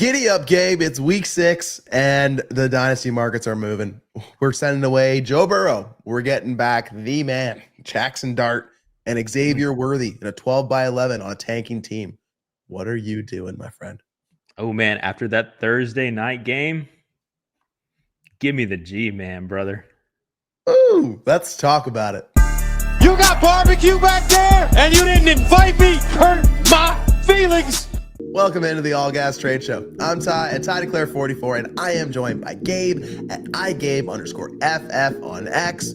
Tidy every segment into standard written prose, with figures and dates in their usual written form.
Giddy up, Gabe. It's week 6, and the Dynasty markets are moving. We're sending away Joe Burrow. We're getting back the man, Jackson Dart, and Xavier Worthy in a 12-by-11 on a tanking team. What are you doing, my friend? Oh, man, after that Thursday night game, give me the G, man, brother. Ooh, let's talk about it. You got barbecue back there, and you didn't invite me. Hurt my feelings. Welcome into the All Gas Trade Show. I'm Ty at Ty Declare 44, and I am joined by Gabe at iGabe_FF on X.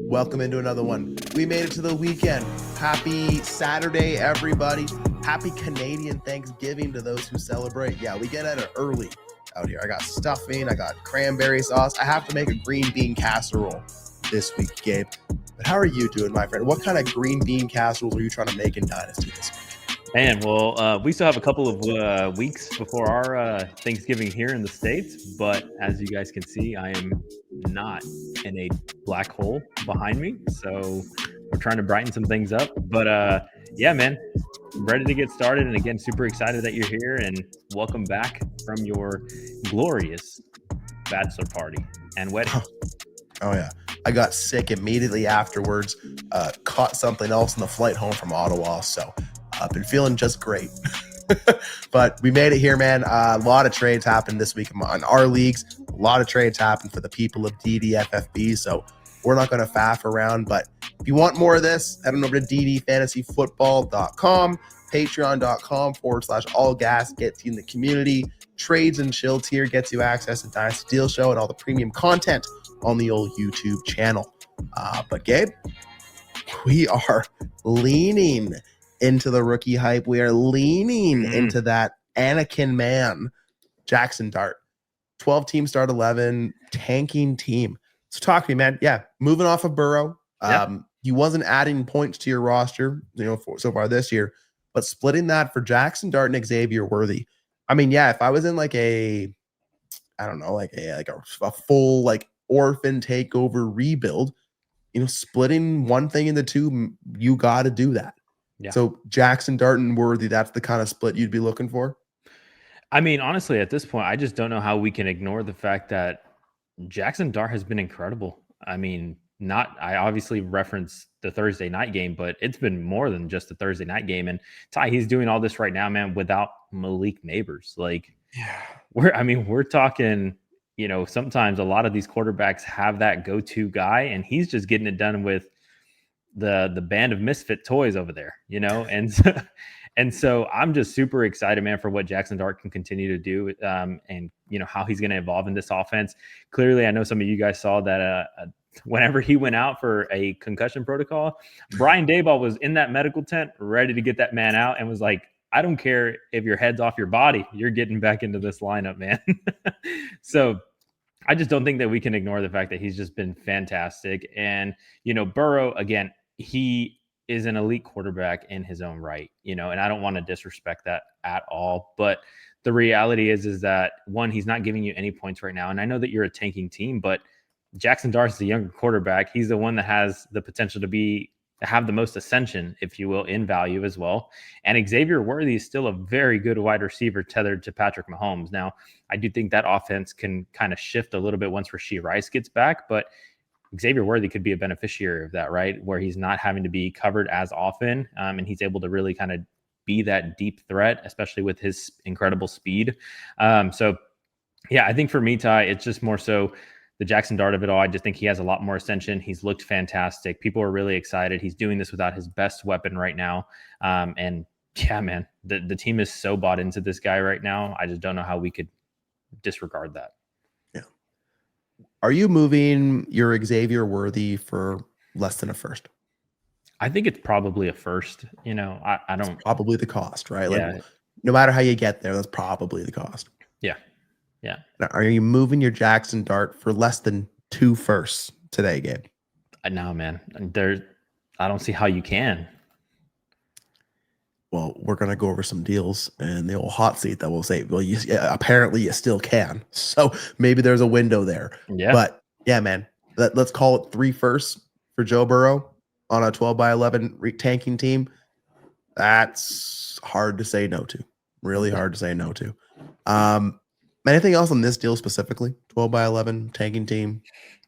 Welcome into another one. We made it to the weekend. Happy Saturday, everybody. Happy Canadian Thanksgiving to those who celebrate. Yeah, we get at it early out here. I got stuffing, I got cranberry sauce. I have to make a green bean casserole this week, Gabe. But how are you doing, my friend? What kind of green bean casseroles are you trying to make in Dynasty this week? Man, well, we still have a couple of weeks before our Thanksgiving here in the States, but as you guys can see, I am not in a black hole behind me, so we're trying to brighten some things up. But yeah, man, ready to get started, and again, super excited that you're here, and welcome back from your glorious bachelor party and wedding. Oh, yeah. I got sick immediately afterwards, caught something else on the flight home from Ottawa, so I've been feeling just great. But we made it here, man. A lot of trades happened this week on our leagues. A lot of trades happened for the people of DDFFB, so we're not going to faff around. But if you want more of this, head on over to ddfantasyfootball.com, patreon.com/allgas gets you in the community. Trades and chill tier gets you access to Dynasty Deal Show and all the premium content on the old YouTube channel. But Gabe, we are leaning into the rookie hype. We are leaning into that Anakin man, Jackson Dart. 12 team start 11, tanking team. So talk to me, man. Yeah, moving off of Burrow. He wasn't adding points to your roster, so far this year, but splitting that for Jackson Dart and Xavier Worthy. I mean, yeah, if I was in like a full orphan takeover rebuild, splitting one thing into two, you got to do that. Yeah. So Jackson Dart and Worthy, that's the kind of split you'd be looking for? I mean, honestly, at this point, I just don't know how we can ignore the fact that Jackson Dart has been incredible. I mean, I obviously referenced the Thursday night game, but it's been more than just the Thursday night game. And Ty, he's doing all this right now, man, without Malik Neighbors. We're talking, sometimes a lot of these quarterbacks have that go-to guy, and he's just getting it done with the band of misfit toys over there, and so I'm just super excited, man, for what Jackson Dart can continue to do, and how he's going to evolve in this offense. Clearly, I know some of you guys saw that whenever he went out for a concussion protocol, Brian Daboll was in that medical tent ready to get that man out and was like, I don't care if your head's off your body, you're getting back into this lineup, man. So I just don't think that we can ignore the fact that he's just been fantastic. And, Burrow, again, he is an elite quarterback in his own right, and I don't want to disrespect that at all. But the reality is that, one, he's not giving you any points right now. And I know that you're a tanking team, but Jackson Dart's the younger quarterback. He's the one that has the potential to have the most ascension, if you will, in value as well. And Xavier Worthy is still a very good wide receiver tethered to Patrick Mahomes. Now, I do think that offense can kind of shift a little bit once Rashee Rice gets back, but Xavier Worthy could be a beneficiary of that, right? Where he's not having to be covered as often, and he's able to really kind of be that deep threat, especially with his incredible speed. So, yeah, I think for me, Ty, it's just more so the Jackson Dart of it all. I just think he has a lot more ascension. He's looked fantastic. People are really excited. He's doing this without his best weapon right now. And yeah, man, the team is so bought into this guy right now. I just don't know how we could disregard that. Yeah. Are you moving your Xavier Worthy for less than a first? I think it's probably a first. I don't. It's probably the cost, right? Yeah. No matter how you get there, that's probably the cost. Yeah. Yeah. Now, are you moving your Jackson Dart for less than 2 firsts today, Gabe? No, man. I don't see how you can. Well, we're going to go over some deals and the old hot seat that will say, well, apparently you still can. So maybe there's a window there. Yeah. But yeah, man, let's call it 3 firsts for Joe Burrow on a 12-by-11 tanking team. That's hard to say no to. Really hard to say no to. Anything else on this deal specifically? 12 by 11 tanking team.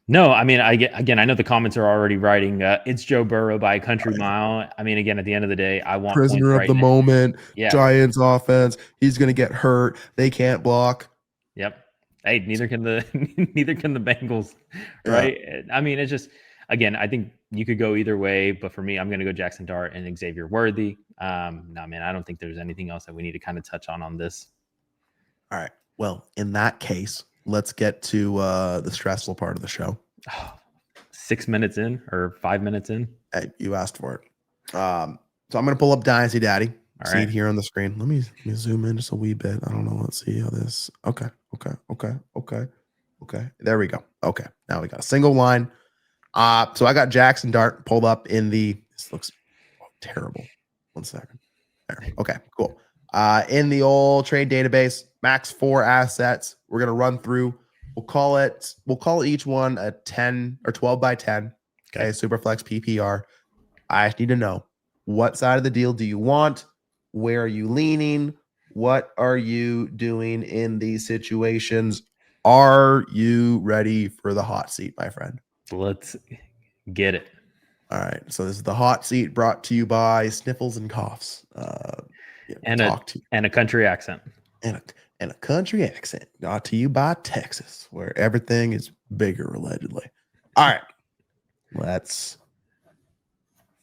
No, I mean, I know the comments are already writing. It's Joe Burrow by a country mile. I mean, again, at the end of the day, I want points Prisoner of right the now. moment. Yeah. Giants offense. He's gonna get hurt. They can't block. Yep. Hey, neither can the Bengals, right? Yeah. I mean, it's just, again, I think you could go either way, but for me, I'm going to go Jackson Dart and Xavier Worthy. No, man, I don't think there's anything else that we need to kind of touch on this. All right. Well, in that case, let's get to the stressful part of the show. 6 minutes in or 5 minutes in? Hey, you asked for it. So I'm going to pull up Dynasty Daddy. All see right. it here on the screen. Let me zoom in just a wee bit. I don't know. Let's see how this. Okay. There we go. Okay. Now we got a single line. So I got Jackson Dart pulled up in the. This looks terrible. 1 second. There. Okay. Cool. In the old trade database, max 4 assets. We're gonna run through. We'll call it each one a 10 or 12 by 10. Okay. Superflex PPR. I need to know, what side of the deal do you want? Where are you leaning? What are you doing in these situations? Are you ready for the hot seat, my friend? Let's get it. All right. So this is the hot seat brought to you by Sniffles and Coughs. And a country accent. And a country accent. Brought to you by Texas, where everything is bigger, allegedly. All right. Let's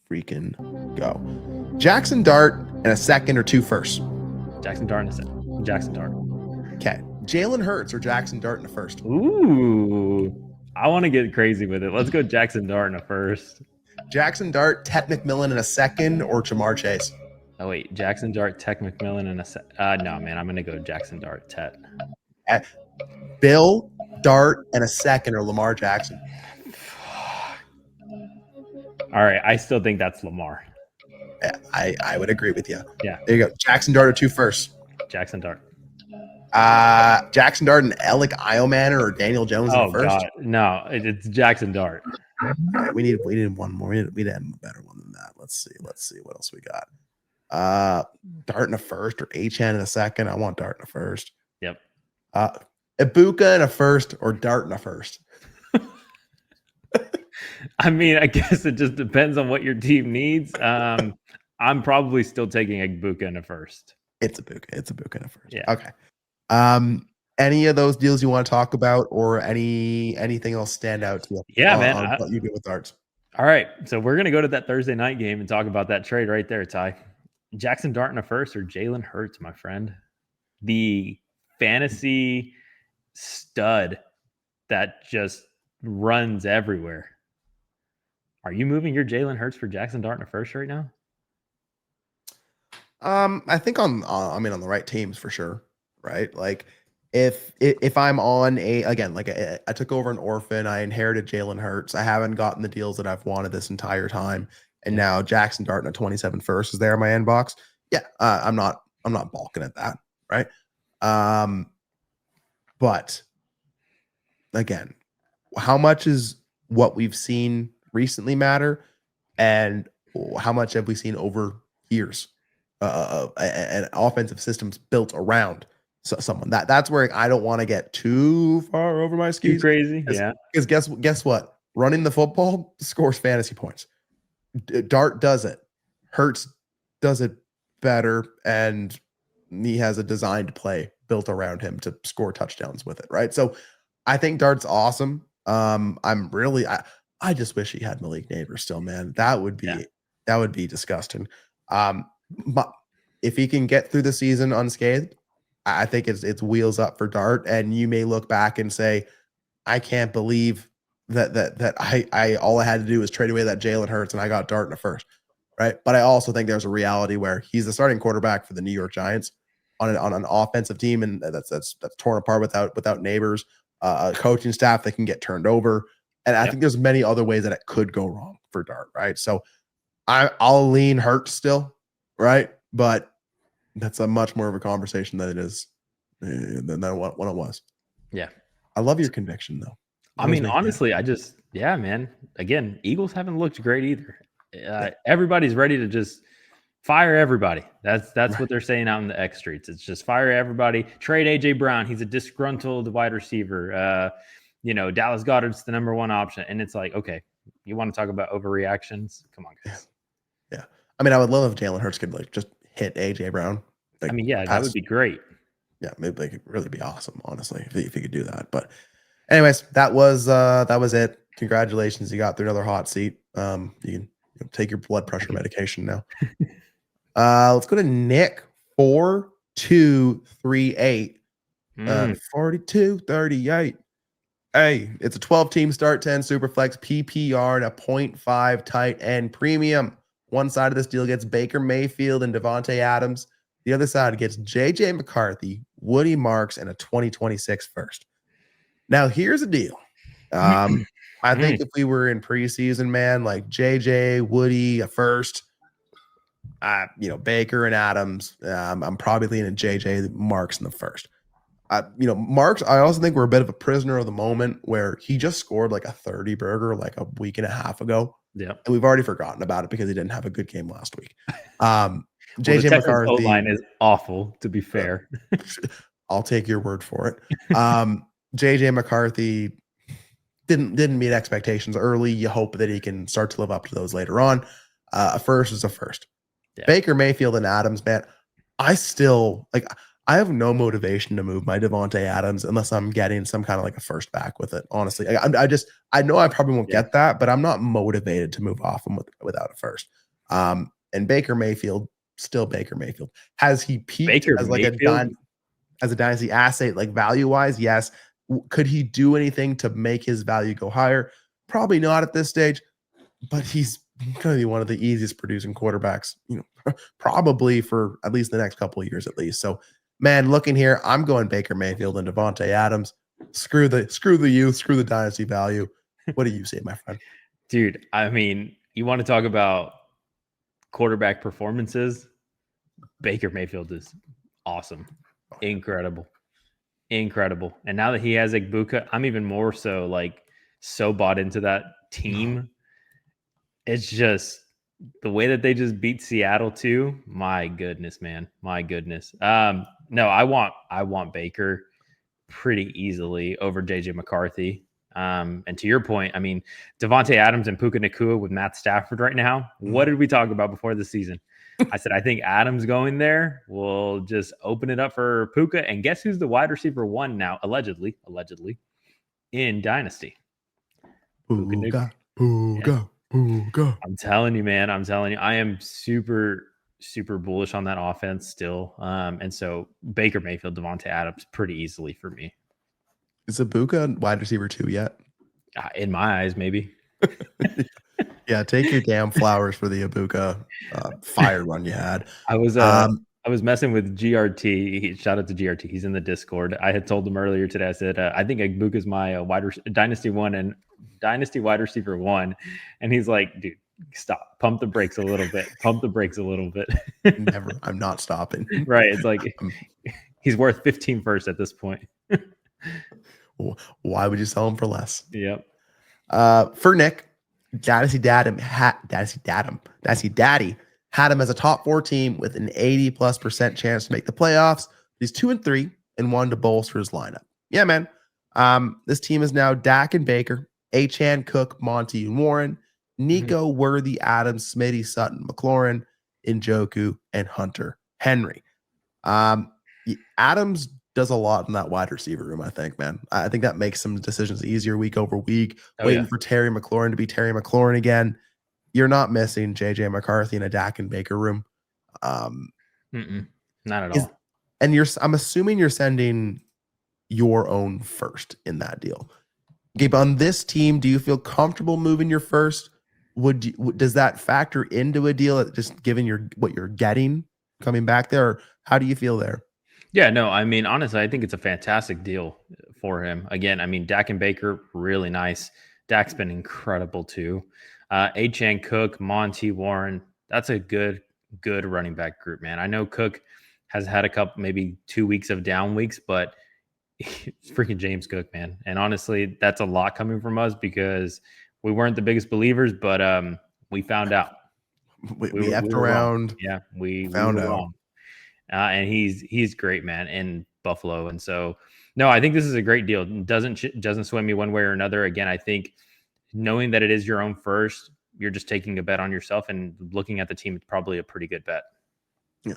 freaking go. Jackson Dart and a second or 2 first. Jackson Dart and a second. Jackson Dart. Okay. Jalen Hurts or Jackson Dart in a first? Ooh. I want to get crazy with it. Let's go Jackson Dart in a first. Jackson Dart, Ted McMillan in a second, or Jamar Chase? Oh, wait. Jackson Dart, Tech McMillan in a second. No, man. I'm going to go Jackson Dart, Tet. Bill Dart and a second, or Lamar Jackson? All right. I still think that's Lamar. I would agree with you. Yeah. There you go. Jackson Dart or 2 first? Jackson Dart. Jackson Dart and Alec Iomanner or Daniel Jones in the first? God. No, it's Jackson Dart. Right, we need one more. We need to have a better one than that. Let's see what else we got. Dart in a first or Achane in a second. I want Dart in a first. Yep. Ibuka in a first or Dart in a first. I mean, I guess it just depends on what your team needs. I'm probably still taking Ibuka in a first. It's Ibuka in a first. Yeah. Okay. Any of those deals you want to talk about, or anything else stand out to you? Yeah, man. What you do with darts? All right, so we're gonna go to that Thursday night game and talk about that trade right there, Ty. Jackson Dart in a first or Jalen Hurts, my friend, the fantasy stud that just runs everywhere. Are you moving your Jalen Hurts for Jackson Dart in a first right now? I think on the right teams for sure. Right. Like if I'm on I took over an orphan, I inherited Jalen Hurts. I haven't gotten the deals that I've wanted this entire time. And now Jackson Dart in a 27 first is there in my inbox. Yeah. I'm not balking at that. Right. But again, how much is what we've seen recently matter, and how much have we seen over years? And offensive systems built around someone that's where I don't want to get too far over my skis. Too crazy, yeah. Because guess what? Running the football scores fantasy points. Dart does it. Hurts does it better, and he has a designed play built around him to score touchdowns with it. Right. So I think Dart's awesome. I just wish he had Malik Neighbors still, man. That would be disgusting. But if he can get through the season unscathed, I think it's wheels up for Dart. And you may look back and say, I can't believe that I all I had to do was trade away that Jalen Hurts and I got Dart in a first, right? But I also think there's a reality where he's the starting quarterback for the New York Giants on an offensive team, and that's torn apart without Neighbors, a coaching staff that can get turned over. And I think there's many other ways that it could go wrong for Dart, right? So I'll lean Hurts still, right? But that's a much more of a conversation than it is than what it was. Yeah. I love your conviction, though. I mean, honestly, man. Again, Eagles haven't looked great either. Everybody's ready to just Fire everybody. That's Right. what they're saying out in the X streets. It's just fire everybody. Trade AJ Brown. He's a disgruntled wide receiver. Dallas Goedert's the number one option. And it's like, okay, you want to talk about overreactions? Come on, guys. Yeah. I mean, I would love if Jalen Hurts could like just hit AJ Brown. Like, that would be great. Yeah, maybe they could really be awesome, honestly, if he could do that. But anyways, that was it. Congratulations, you got through another hot seat. You can take your blood pressure medication now. Let's go to Nick 4238. 4238. Hey, it's a 12-team start 10 Superflex PPR and a 0.5 tight end premium. One side of this deal gets Baker Mayfield and Devontae Adams. The other side gets JJ McCarthy, Woody Marks, and a 2026 first. Now, here's the deal. I think if we were in preseason, man, like JJ, Woody, a first, Baker and Adams, I'm probably leaning JJ, Marks in the first. Marks, I also think we're a bit of a prisoner of the moment where he just scored like a 30 burger like a week and a half ago. Yeah. And we've already forgotten about it because he didn't have a good game last week. JJ McCarthy O-line is awful, to be fair. I'll take your word for it. JJ McCarthy didn't meet expectations early. You hope that he can start to live up to those later on. A first is a first. Yeah. Baker Mayfield and Adams, man, I have no motivation to move my Devontae Adams unless I'm getting some kind of like a first back with it. Honestly, I know I probably won't get that, but I'm not motivated to move off him without a first. And Baker Mayfield, still Baker Mayfield. Has he peaked as like as a dynasty asset, like value wise? Yes. Could he do anything to make his value go higher? Probably not at this stage, but he's going to be one of the easiest producing quarterbacks, probably for at least the next couple of years at least. So, man, looking here, I'm going Baker Mayfield and Devontae Adams. Screw the youth, screw the dynasty value. What do you say, my friend? Dude, I mean, you want to talk about quarterback performances? Baker Mayfield is awesome. Incredible. And now that he has Igbuka, I'm even more so bought into that team. It's just the way that they just beat Seattle too. My goodness, man. My goodness. No, I want Baker pretty easily over JJ McCarthy. And to your point, I mean, Devontae Adams and Puka Nacua with Matt Stafford right now. What did we talk about before the season? I said, I think Adams going there will just open it up for Puka. And guess who's the wide receiver one now, allegedly, in Dynasty? Puka. I'm telling you, man. I am super, super bullish on that offense still. And so Baker Mayfield, Devontae Adams, pretty easily for me. Is Ibuka wide receiver 2 yet? In my eyes, maybe. Yeah, take your damn flowers for the Ibuka fire run you had. I was messing with GRT. Shout out to GRT. He's in the Discord. I had told him earlier today. I said I think Ibuka is my Dynasty one and Dynasty wide receiver 1, and he's like, dude, stop. Pump the brakes a little bit. Never. I'm not stopping. Right. It's like he's worth 15 first at this point. Why would you sell him for less? Yep. For Nick, Dynasty Daddy had him as a top 4 team with an 80+% chance to make the playoffs. He's 2-3 and wanted to bolster his lineup. Yeah, man. This team is now Dak and Baker, Achane, Cook, Monty, and Warren, Nico, Worthy, Adams, Smitty, Sutton, McLaurin, Njoku, and Hunter Henry. Adams does a lot in that wide receiver room, I think, man. I think that makes some decisions easier week over week. Waiting for Terry McLaurin to be Terry McLaurin again. You're not missing JJ McCarthy in a Dak and Baker room. Not at all. And I'm assuming you're sending your own first in that deal. Gabe, on this team, do you feel comfortable moving your first? Does that factor into a deal, just given what you're getting coming back there? Or how do you feel there? Yeah, no, I mean, honestly, I think it's a fantastic deal for him. Again, I mean, Dak and Baker, really nice. Dak's been incredible too. Achane, Cook, Monty, Warren, that's a good running back group, man. I know Cook has had a couple, maybe 2 weeks of down weeks, but it's freaking James Cook, man. And honestly, that's a lot coming from us because we weren't the biggest believers, but we found out. we we effed were wrong. around. Yeah, we Found were out. wrong. And he's great, man, in Buffalo. And so, no, I think this is a great deal. Doesn't sway me one way or another. Again, I think knowing that it is your own first, you're just taking a bet on yourself, and looking at the team, it's probably a pretty good bet. Yeah,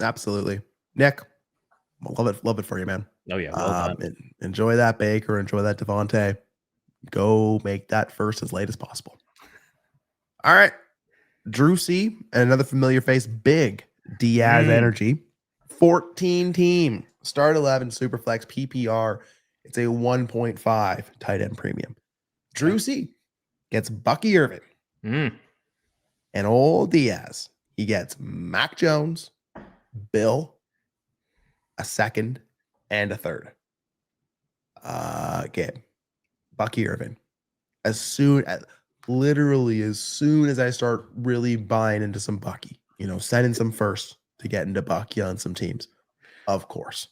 absolutely. Nick, love it for you, man. Oh yeah, well done. Enjoy that Baker, enjoy that Devontae. Go make that first as late as possible. All right. Drew C, another familiar face, big Diaz energy. 14 team, start 11, Superflex, PPR. It's a 1.5 tight end premium. Drew C gets Bucky Irvin and old Diaz. He gets Mac Jones, Bill, a second, and a third. Gabe, Bucky Irvin. Literally as soon as I start really buying into some Bucky, sending some first to get into Bucky on some teams. Of course,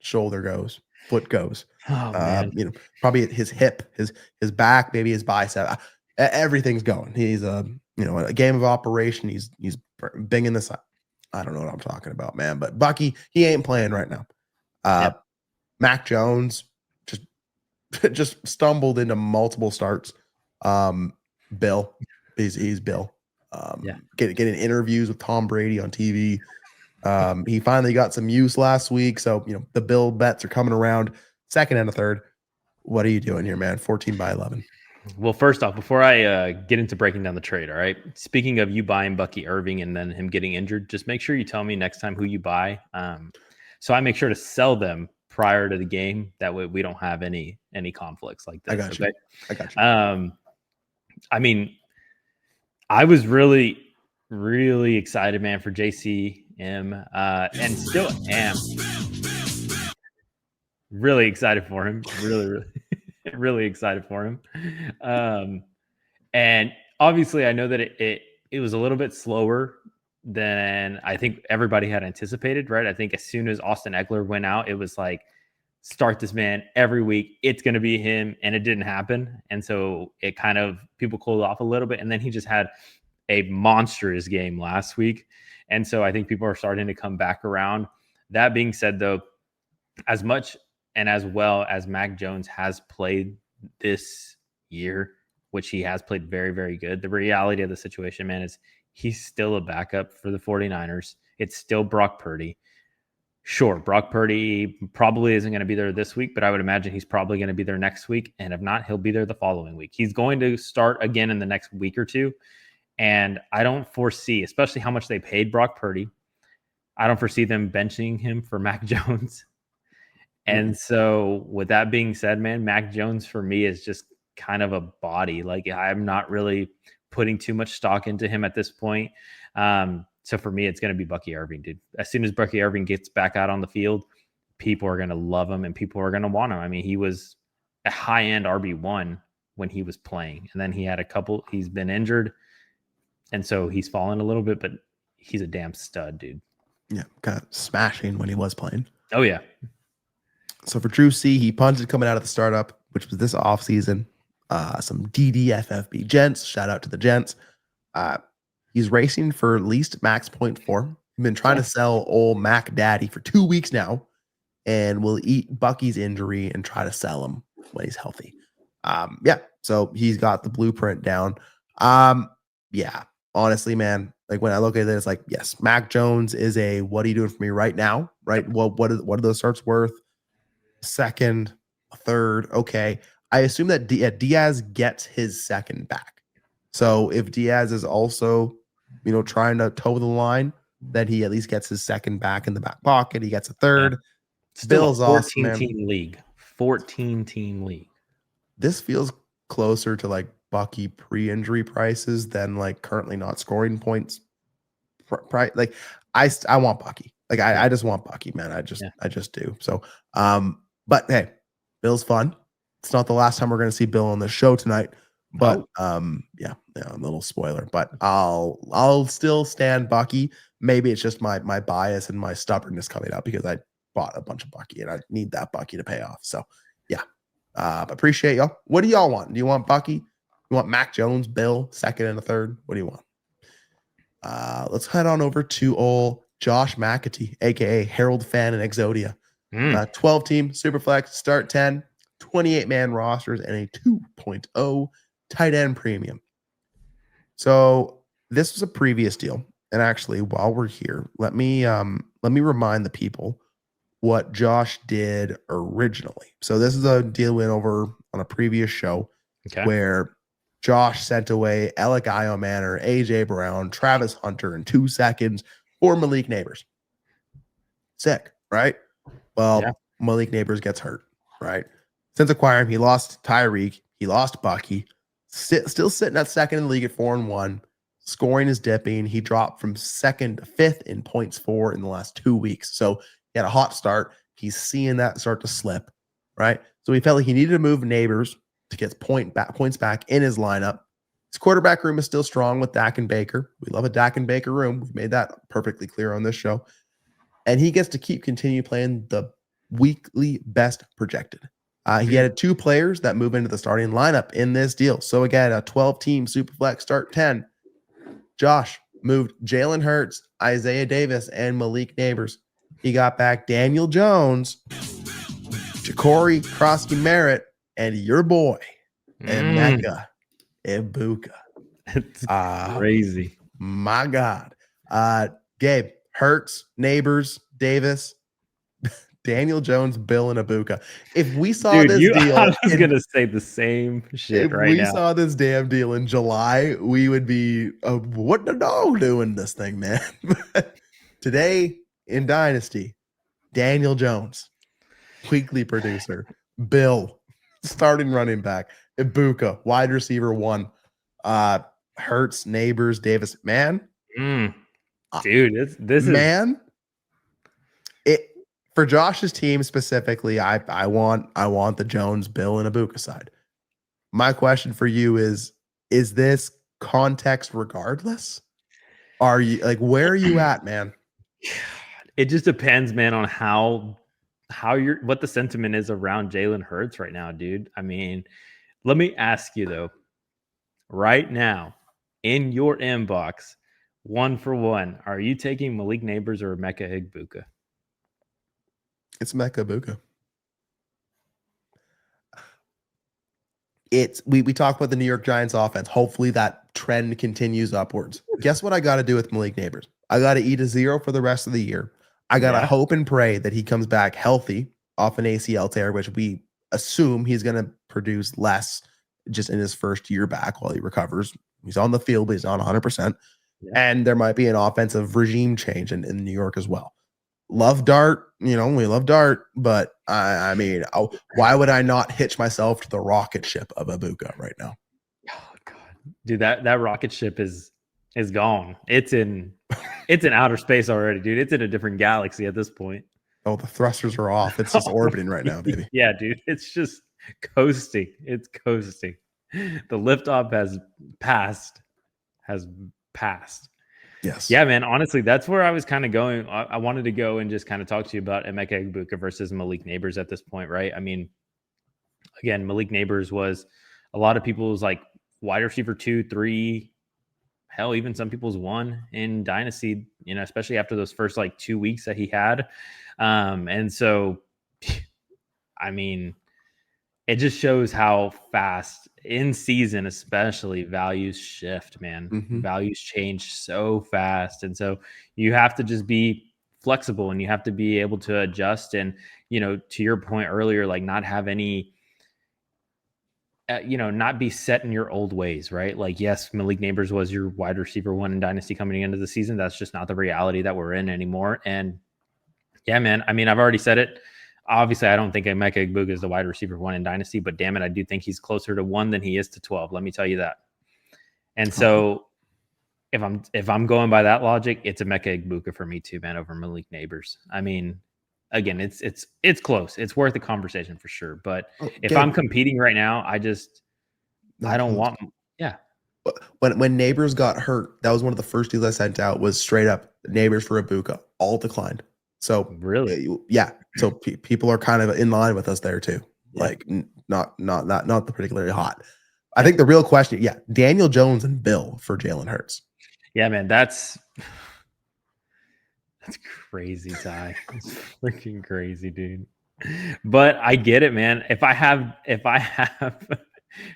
shoulder goes, foot goes. Oh man, probably his hip, his back, maybe his bicep. Everything's going. He's a game of operation. He's binging this. I don't know what I'm talking about, man. But Bucky, he ain't playing right now. Mac Jones just stumbled into multiple starts. Bill, he's Bill. Getting interviews with Tom Brady on TV. He finally got some use last week, so the Bill bets are coming around. Second and a third. What are you doing here, man? 14 by 11. Well, first off, before I get into breaking down the trade, all right. Speaking of you buying Bucky Irving and then him getting injured, just make sure you tell me next time who you buy, so I make sure to sell them prior to the game. That way, we don't have any conflicts like this. I got you. I mean, I was really, really excited, man, for JCM, and still am really excited for him. Really, really excited for him. And obviously, I know that it was a little bit slower than I think everybody had anticipated, right? I think as soon as Austin Eckler went out, it was like, start this man every week. It's going to be him. And it didn't happen. And so it kind of, people cooled off a little bit. And then he just had a monstrous game last week. And so I think people are starting to come back around. That being said, though, as much and as well as Mac Jones has played this year, which he has played very, very good, the reality of the situation, man, is he's still a backup for the 49ers. It's still Brock Purdy. Sure, Brock Purdy probably isn't going to be there this week, but I would imagine he's probably going to be there next week. And if not, he'll be there the following week. He's going to start again in the next week or two. And I don't foresee, especially how much they paid Brock Purdy, I don't foresee them benching him for Mac Jones. And so with that being said, man, Mac Jones for me is just kind of a body. Like, I'm not really putting too much stock into him at this point. So for me, it's going to be Bucky Irving, dude. As soon as Bucky Irving gets back out on the field, people are going to love him and people are going to want him. I mean, he was a high-end RB1 when he was playing. And then he's been injured. And so he's fallen a little bit, but he's a damn stud, dude. Yeah, kind of smashing when he was playing. Oh, yeah. So for Drew C, he punted coming out of the startup, which was this offseason. Some DDFFB gents. Shout out to the gents. He's racing for at least max 0.4. He's been trying to sell old Mac Daddy for 2 weeks now, and will eat Bucky's injury and try to sell him when he's healthy. So he's got the blueprint down. Honestly, man, like when I look at it, it's like, yes, Mac Jones is a what are you doing for me right now? Right? Well, what are those starts worth? Second, third. Okay. I assume that Diaz gets his second back. So if Diaz is also, trying to toe the line, then he at least gets his second back in the back pocket. He gets a third. Yeah. Still Bill's awesome, man. 14-team league. This feels closer to like Bucky pre-injury prices than like currently not scoring points. Like I want Bucky. Like I just want Bucky, man. I just do. So, but hey, Bill's fun. It's not the last time we're going to see Bill on the show tonight. But a little spoiler. But I'll still stand Bucky. Maybe it's just my bias and my stubbornness coming out because I bought a bunch of Bucky and I need that Bucky to pay off. So yeah, appreciate y'all. What do y'all want? Do you want Bucky? You want Mac Jones, Bill, second and a third? What do you want? Let's head on over to old Josh McAtee, aka Harold Fan aka Harold Fan and Exodia. 12-team Superflex, start 10, 28-man rosters, and a 2.0 tight end premium. So this was a previous deal. And actually, while we're here, let me remind the people what Josh did originally. So this is a deal we went over on a previous show where Josh sent away Alec Iomanner, AJ Brown, Travis Hunter in 2 seconds for Malik Neighbors. Sick, right? Well, Malik Neighbors gets hurt, right? Since acquiring him, he lost Tyreek, he lost Bucky, still sitting at second in the league at 4-1. Scoring is dipping. He dropped from 2nd to 5th in points for in the last 2 weeks. So he had a hot start. He's seeing that start to slip, right? So he felt like he needed to move Neighbors to get points back in his lineup. His quarterback room is still strong with Dak and Baker. We love a Dak and Baker room. We've made that perfectly clear on this show. And he gets to continue playing the weekly best projected. He added 2 players that move into the starting lineup in this deal. So again, a 12-team Superflex start 10. Josh moved Jalen Hurts, Isaiah Davis, and Malik Neighbors. He got back Daniel Jones, Ja'Cory Krosky-Merritt, and your boy, Emeka Egbuka. It's crazy. My God. Gabe, Hurts, Neighbors, Davis, Daniel Jones, Bill, and Egbuka. If we saw this deal, I was going to say the same shit right now. If we saw this damn deal in July, we would be, what the dog doing this thing, man? Today in Dynasty, Daniel Jones, weekly producer, Bill, starting running back, Egbuka, wide receiver 1, Hurts, Neighbors, Davis, man. Dude, this man. For Josh's team specifically, I want the Jones, Bill, and Egbuka side. My question for you is this context regardless? Are you like, where are you at, man? It just depends, man, on what the sentiment is around Jalen Hurts right now, dude. I mean, let me ask you though, right now in your inbox, 1-for-1, are you taking Malik Neighbors or Emeka Egbuka? It's Emeka Egbuka. We talked about the New York Giants offense. Hopefully that trend continues upwards. Guess what I got to do with Malik Neighbors? I got to eat a 0 for the rest of the year. I got to hope and pray that he comes back healthy off an ACL tear, which we assume he's going to produce less just in his first year back while he recovers. He's on the field, but he's not 100%. Yeah. And there might be an offensive regime change in New York as well. Love Dart, we love Dart, but I mean, why would I not hitch myself to the rocket ship of Egbuka right now? Oh God, dude, that rocket ship is gone. It's in outer space already, dude. It's in a different galaxy at this point. Oh, the thrusters are off. It's just orbiting right now, baby. Yeah, dude, it's just coasting. It's coasting. The liftoff has passed. Yes. Yeah, man. Honestly, that's where I was kind of going. I wanted to go and just kind of talk to you about Emeka Egbuka versus Malik Neighbors at this point, right? I mean, again, Malik Neighbors was a lot of people's like wide receiver 2, 3, hell, even some people's 1 in Dynasty, especially after those first like 2 weeks that he had. And so, I mean, it just shows how fast in season, especially, values shift, man. Mm-hmm. Values change so fast. And so you have to just be flexible and you have to be able to adjust. And, to your point earlier, like not have any, not be set in your old ways, right? Like, yes, Malik Neighbors was your wide receiver 1 in Dynasty coming into the season. That's just not the reality that we're in anymore. And yeah, man, I mean, I've already said it. Obviously, I don't think Emeka Egbuka is the wide receiver 1 in Dynasty, but damn it, I do think he's closer to 1 than he is to 12. Let me tell you that. And so, if I'm going by that logic, it's Emeka Egbuka for me too, man, over Malik Neighbors. I mean, again, it's close. It's worth a conversation for sure. But if I'm competing right now, I don't want. Yeah. When Neighbors got hurt, that was one of the first deals I sent out. Was straight up Neighbors for Egbuka. All declined. So really, yeah. So people are kind of in line with us there too. Yeah. Like not the particularly hot. I think the real question, Daniel Jones and Bill for Jalen Hurts. Yeah, man, that's crazy, Ty. It's freaking crazy, dude. But I get it, man. If I have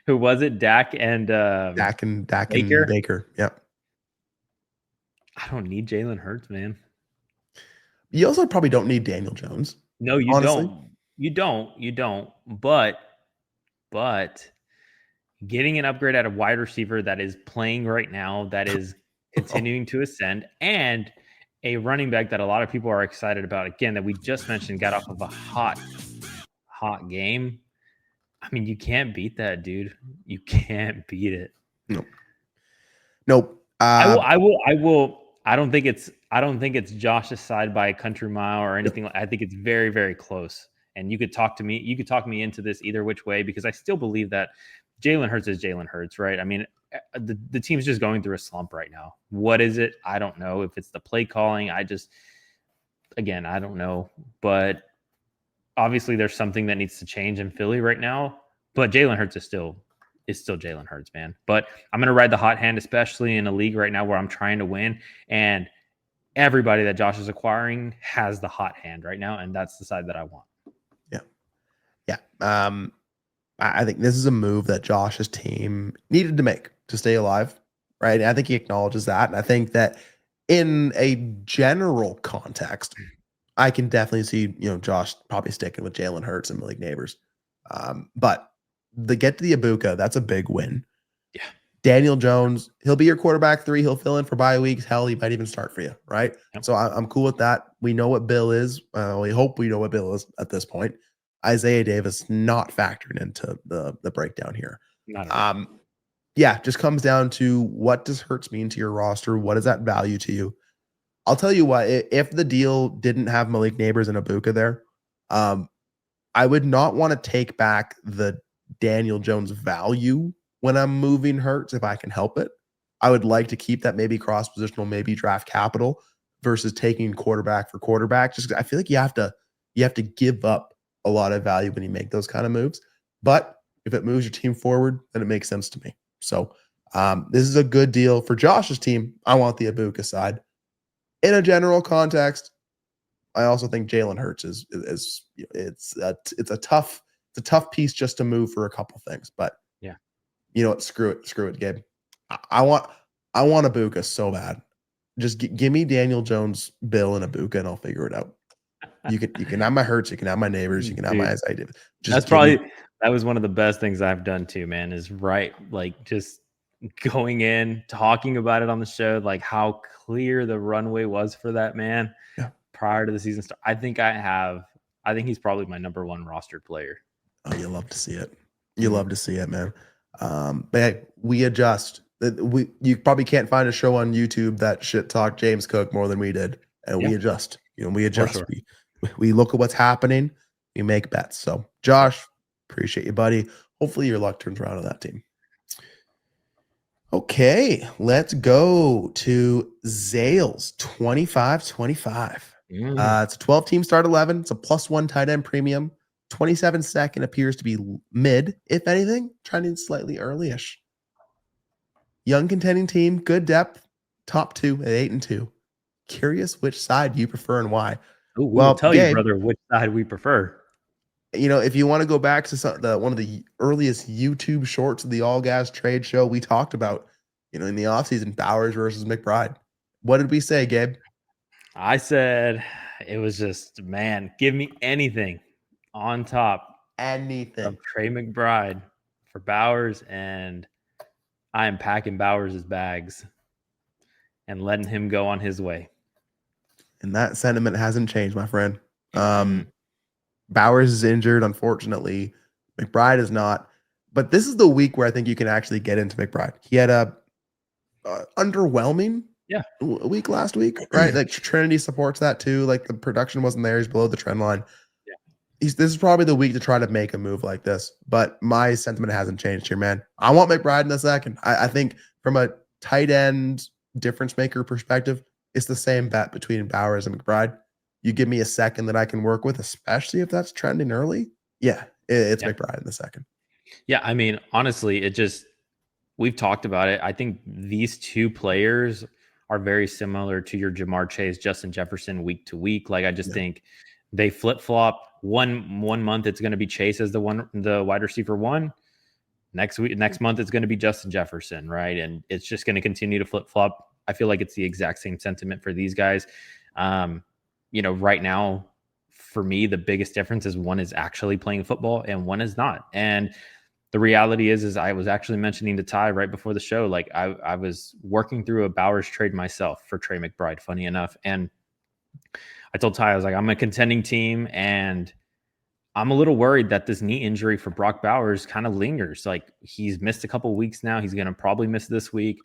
who was it? Dak and Dak and Baker? Baker. Yep. I don't need Jalen Hurts, man. You also probably don't need Daniel Jones. No, you honestly. don't. You don't. But getting an upgrade at a wide receiver that is playing right now, that is continuing to ascend, and a running back that a lot of people are excited about, again, that we just mentioned, got off of a hot game. I mean, you can't beat that, dude. You can't beat it. Nope. I will. I don't think it's Josh's side by a country mile or anything. I think it's very, very close. And you could talk me into this either which way, because I still believe that Jalen Hurts is Jalen Hurts, right? I mean, the team's just going through a slump right now. What is it? I don't know. If it's the play calling, I don't know. But obviously there's something that needs to change in Philly right now. But Jalen Hurts is still Jalen Hurts, man. But I'm going to ride the hot hand, especially in a league right now where I'm trying to win. And everybody that Josh is acquiring has the hot hand right now. And that's the side that I want. Yeah. I think this is a move that Josh's team needed to make to stay alive, right? And I think he acknowledges that. And I think that in a general context, I can definitely see, Josh probably sticking with Jalen Hurts and Malik Neighbors. But the get to the Ibuka, that's a big win. Yeah. Daniel Jones, he'll be your quarterback 3. He'll fill in for bye weeks. Hell, he might even start for you, right? Yep. So I'm cool with that. We know what Bill is. We hope we know what Bill is at this point. Isaiah Davis not factored into the breakdown here. Yeah, just comes down to, what does Hurts mean to your roster? What is that value to you? I'll tell you what, if the deal didn't have Malik Neighbors and Ibuka there, I would not want to take back the Daniel Jones value when I'm moving Hurts if I can help it. I would like to keep that maybe cross positional, maybe draft capital versus taking quarterback for quarterback. Just I feel like you have to give up a lot of value when you make those kind of moves. But if it moves your team forward, then it makes sense to me. So this is a good deal for Josh's team. I want the Ibuka side. In a general context, I also think Jalen Hurts is it's a tough piece just to move for a couple things. But yeah, you know what? Screw it, Gabe. I want Ibuka so bad. Just give me Daniel Jones, Bill, and Ibuka, and I'll figure it out. You can have my Hurts, you can have my Neighbors, you can have my Isaiah Davis. That was one of the best things I've done too, man, is just going in, talking about it on the show, like how clear the runway was for that man prior to the season start. I think he's probably my number one rostered player. Oh, you love to see it. You love to see it, man. But hey, we adjust. You probably can't find a show on YouTube that shit talk James Cook more than we did, and we adjust. We adjust. Sure. We look at what's happening. We make bets. So, Josh, appreciate you, buddy. Hopefully your luck turns around on that team. Okay, let's go to Zales 25-25. It's a 12-team start 11. It's a +1 tight end premium. 27 second appears to be mid, if anything, trending slightly early-ish. Young contending team, good depth, top 2 at 8-2. Curious which side you prefer and why. Ooh, we'll tell you, brother, which side we prefer. If you want to go back to one of the earliest YouTube shorts of the All Gas Trade Show, we talked about, in the offseason, Bowers versus McBride. What did we say, Gabe? I said it was just, man, give me anything on top of Trey McBride for Bowers, and I am packing Bowers' bags and letting him go on his way. And that sentiment hasn't changed, my friend. Bowers is injured, unfortunately. McBride is not. But this is the week where I think you can actually get into McBride. He had a underwhelming week last week, right? Like Trinity supports that too. Like the production wasn't there. He's below the trend line. Yeah. This is probably the week to try to make a move like this. But my sentiment hasn't changed here, man. I want McBride in a second. I think from a tight end difference maker perspective, it's the same bet between Bowers and McBride. You give me a second that I can work with, especially if that's trending early. Yeah, it's McBride in the second. Yeah, I mean, honestly, we've talked about it. I think these two players are very similar to your Jamar Chase, Justin Jefferson week to week. Like, I just think they flip flop. One month it's going to be Chase as the wide receiver one. Next month it's going to be Justin Jefferson, right? And it's just going to continue to flip flop. I feel like it's the exact same sentiment for these guys. Right now, for me, the biggest difference is one is actually playing football and one is not. And the reality is I was actually mentioning to Ty right before the show, like I was working through a Bowers trade myself for Trey McBride, funny enough. And I told Ty, I was like, I'm a contending team and I'm a little worried that this knee injury for Brock Bowers kind of lingers. Like, he's missed a couple of weeks now. He's going to probably miss this week.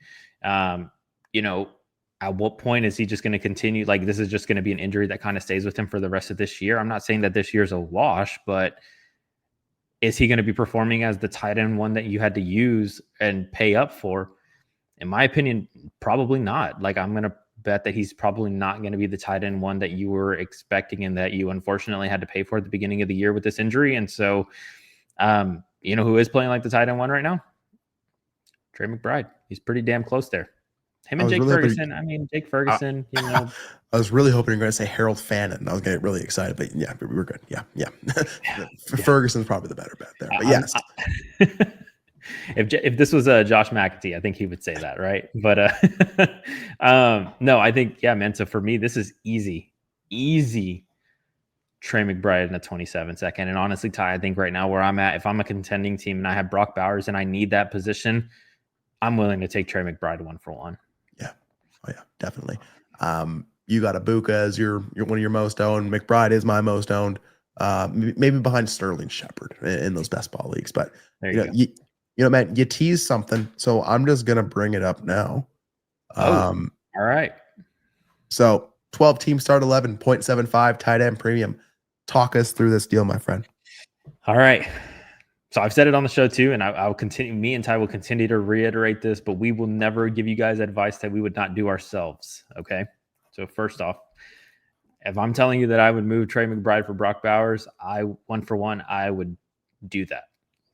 At what point is he just going to continue? Like, this is just going to be an injury that kind of stays with him for the rest of this year. I'm not saying that this year's a wash, but is he going to be performing as the tight end one that you had to use and pay up for? In my opinion, probably not. Like, I'm going to bet that he's probably not going to be the tight end one that you were expecting and that you unfortunately had to pay for at the beginning of the year with this injury. And so, who is playing like the tight end one right now? Trey McBride. He's pretty damn close there. Him and Jake Ferguson. Jake Ferguson, I was really hoping you were going to say Harold Fannin. I was getting really excited, but yeah, we were good. Yeah. Ferguson's probably the better bet there. But yes. If this was Josh McAtee, I think he would say that, right? But no, I think, yeah, man. So for me, this is easy Trey McBride in the 27 second. And honestly, Ty, I think right now where I'm at, if I'm a contending team and I have Brock Bowers and I need that position, I'm willing to take Trey McBride 1-for-1. Yeah. Oh yeah, definitely. You got Ibuka as your one of your most owned. McBride is my most owned. Maybe behind Sterling Shepard in those best ball leagues. But man, you teased something, so I'm just gonna bring it up now. All right. So 12 team start 11.75 tight end premium. Talk us through this deal, my friend. All right. So I've said it on the show too, and I'll continue. Me and Ty will continue to reiterate this, but we will never give you guys advice that we would not do ourselves. Okay. So first off, if I'm telling you that I would move Trey McBride for Brock Bowers, 1-for-1, I would do that.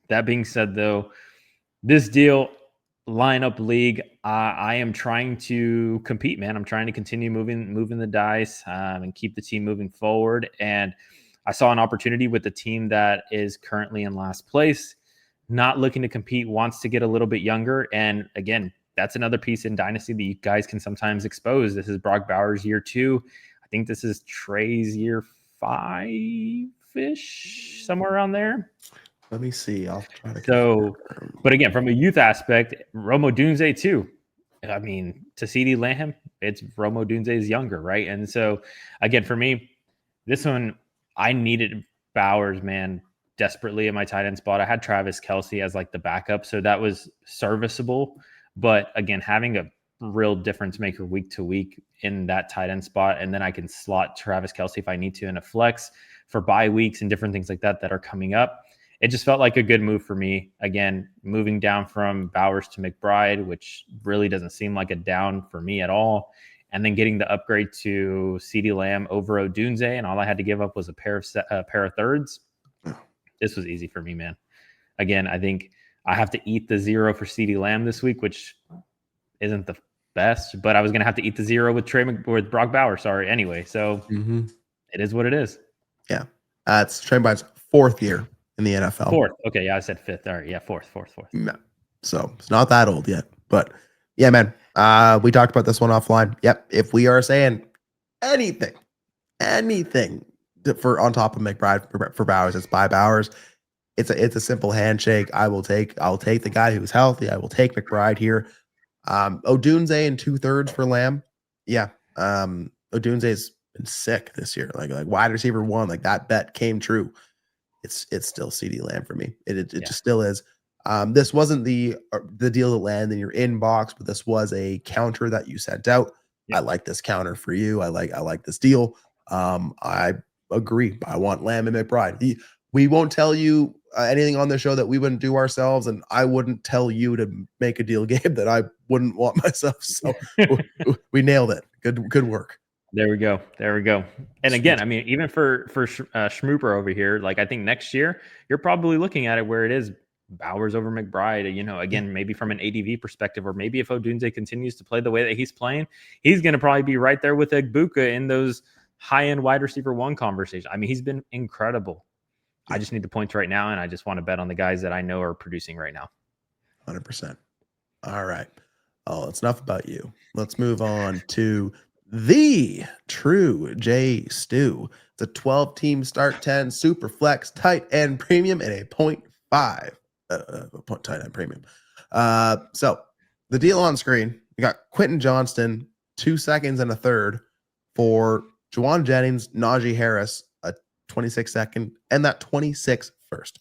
That being said, though, this deal lineup league, I am trying to compete, man. I'm trying to continue moving the dice and keep the team moving forward. And I saw an opportunity with the team that is currently in last place, not looking to compete, wants to get a little bit younger. And again, that's another piece in Dynasty that you guys can sometimes expose. This is Brock Bowers year 2. I think this is Trey's year 5-ish, somewhere around there. Let me see. I'll try to. So, but again, from a youth aspect, Rome Odunze too. I mean, to CeeDee Lamb, it's Rome Odunze is younger, right? And so, again, for me, this one, I needed Bowers, man, desperately in my tight end spot. I had Travis Kelce as like the backup, so that was serviceable. But again, having a real difference maker week to week in that tight end spot, and then I can slot Travis Kelce if I need to in a flex for bye weeks and different things like that are coming up. It just felt like a good move for me. Again, moving down from Bowers to McBride, which really doesn't seem like a down for me at all. And then getting the upgrade to CeeDee Lamb over Odunze, and all I had to give up was a pair of thirds. This was easy for me, man. Again, I think I have to eat the 0 for CeeDee Lamb this week, which isn't the best, but I was going to have to eat the 0 with Brock Bowers. Sorry, anyway. So It is what it is. Yeah, it's Trey McBride's 4th year in the NFL. 4th. Okay, yeah, I said 5th. All right, yeah, 4th. Yeah. So it's not that old yet, but yeah, man. We talked about this one offline. Yep. If we are saying anything for on top of McBride for Bowers, it's buy Bowers. It's a simple handshake. I'll take the guy who's healthy. I will take McBride here. Odunze in 2/3 for Lamb. Yeah. Odunze's been sick this year. Like wide receiver 1, like that bet came true. It's still CeeDee Lamb for me. It just still is. This wasn't the deal that landed in your inbox, but this was a counter that you sent out. Yeah. I like this counter for you. I like this deal. I agree. I want Lamb and McBride. We won't tell you anything on the show that we wouldn't do ourselves, and I wouldn't tell you to make a deal, Gabe, that I wouldn't want myself. So we nailed it. Good work. There we go. And again, I mean, even for Schmooper over here, like I think next year you're probably looking at it where it is Bowers over McBride, again, maybe from an ADV perspective, or maybe if Odunze continues to play the way that he's playing, he's going to probably be right there with Egbuka in those high-end wide receiver one conversations. I mean, he's been incredible. I just need the points right now, and I just want to bet on the guys that I know are producing right now. 100%. All right. Oh, it's enough about you. Let's move on to the true J Stew. It's a 12-team start 10 super flex tight end premium and a 0.5 point tight end premium. So the deal on screen, you got Quentin Johnston, 2 seconds and a third for Juwan Jennings, Najee Harris, a 26-second, and that 26 first.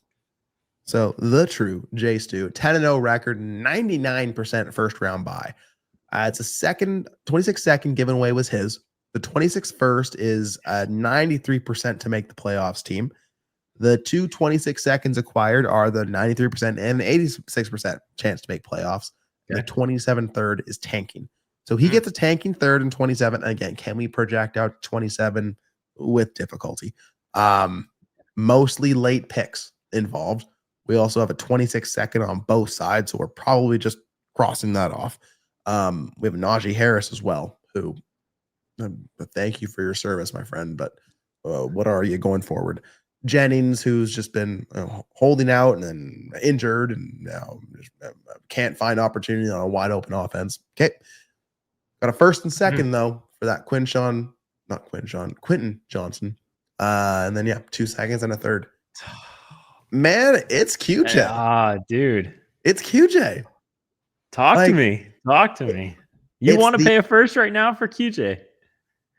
So the true J Stew, 10-0 record, 99% first round buy. It's a 26-second given away was his. The 26 first is 93% to make the playoffs team. The two 26 seconds acquired are the 93% and 86% chance to make playoffs. Okay. The 27 third is tanking. So he gets a tanking third and 27. Again, can we project out 27 with difficulty? Mostly late picks involved. We also have a 26 second on both sides, so we're probably just crossing that off. We have Najee Harris as well, who thank you for your service, my friend, but what are you going forward? Jennings, who's just been holding out and then injured and now just, can't find opportunity on a wide open offense. Okay. Got a first and second, though, for that Quentin Johnson. And then, 2 seconds and a third. Man, it's QJ. Dude. It's QJ. Talk to me. You want to pay a first right now for QJ?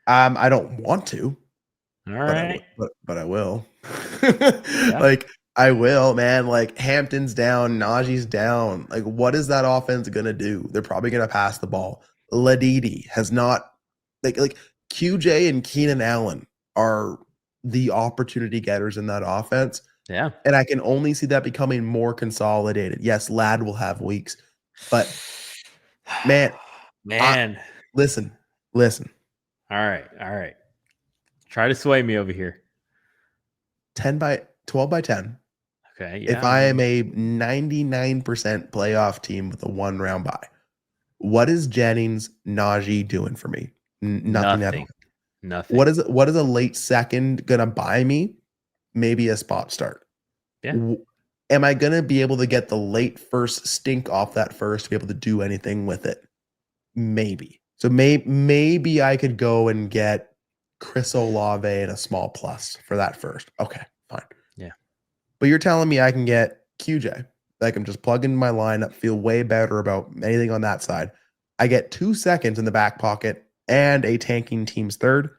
I don't want to. All right. But I will. I will, man. Like, Hampton's down, Najee's down. Like, what is that offense going to do? They're probably going to pass the ball. Ladidi has not like QJ and Keenan Allen are the opportunity getters in that offense. Yeah. And I can only see that becoming more consolidated. Yes, Ladd will have weeks, but man. Listen. All right. Try to sway me over here. 12 by 10. Okay. Yeah. If I am a 99% playoff team with a 1 round bye, what is Jennings, Najee doing for me? Nothing at all. Nothing. What is a late second gonna buy me? Maybe a spot start. Yeah. Am I gonna be able to get the late first stink off that first to be able to do anything with it? Maybe. So maybe I could go and get Chris Olave and a small plus for that first. Okay, fine. Yeah. But you're telling me I can get QJ. I can just plug in my lineup, feel way better about anything on that side. I get 2 seconds in the back pocket and a tanking team's third.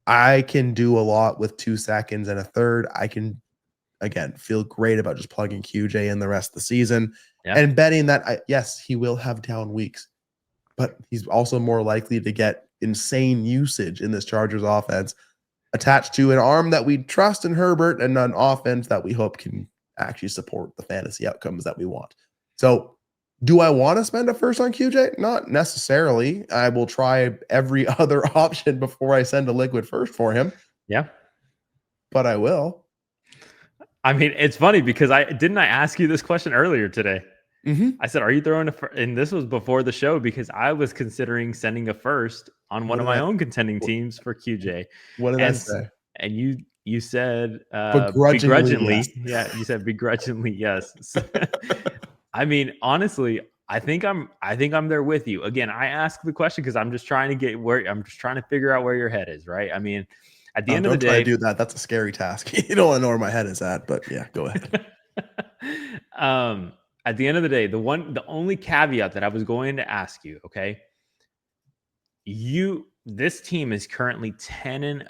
I can do a lot with 2 seconds and a third. I can, again, feel great about just plugging QJ in the rest of the season and betting that, yes, he will have down weeks, but he's also more likely to get insane usage in this Chargers offense attached to an arm that we trust in Herbert and an offense that we hope can actually support the fantasy outcomes that we want. So do I want to spend a first on QJ? Not necessarily. I will try every other option before I send a liquid first for him. Yeah. But I will. I mean, it's funny because I ask you this question earlier today. Mm-hmm. I said, are you throwing and this was before the show because I was considering sending a first on one of my own contending teams for QJ. What did I say? And you said begrudgingly. Yes. Yeah, you said begrudgingly yes. I mean, honestly, I think I'm there with you. Again, I ask the question because I'm just trying to figure out where your head is, right? I mean, at the end of the day, don't try to do that. That's a scary task. You don't want to know where my head is at, but yeah, go ahead. At the end of the day, the only caveat that I was going to ask you, okay? This team is currently 10-0.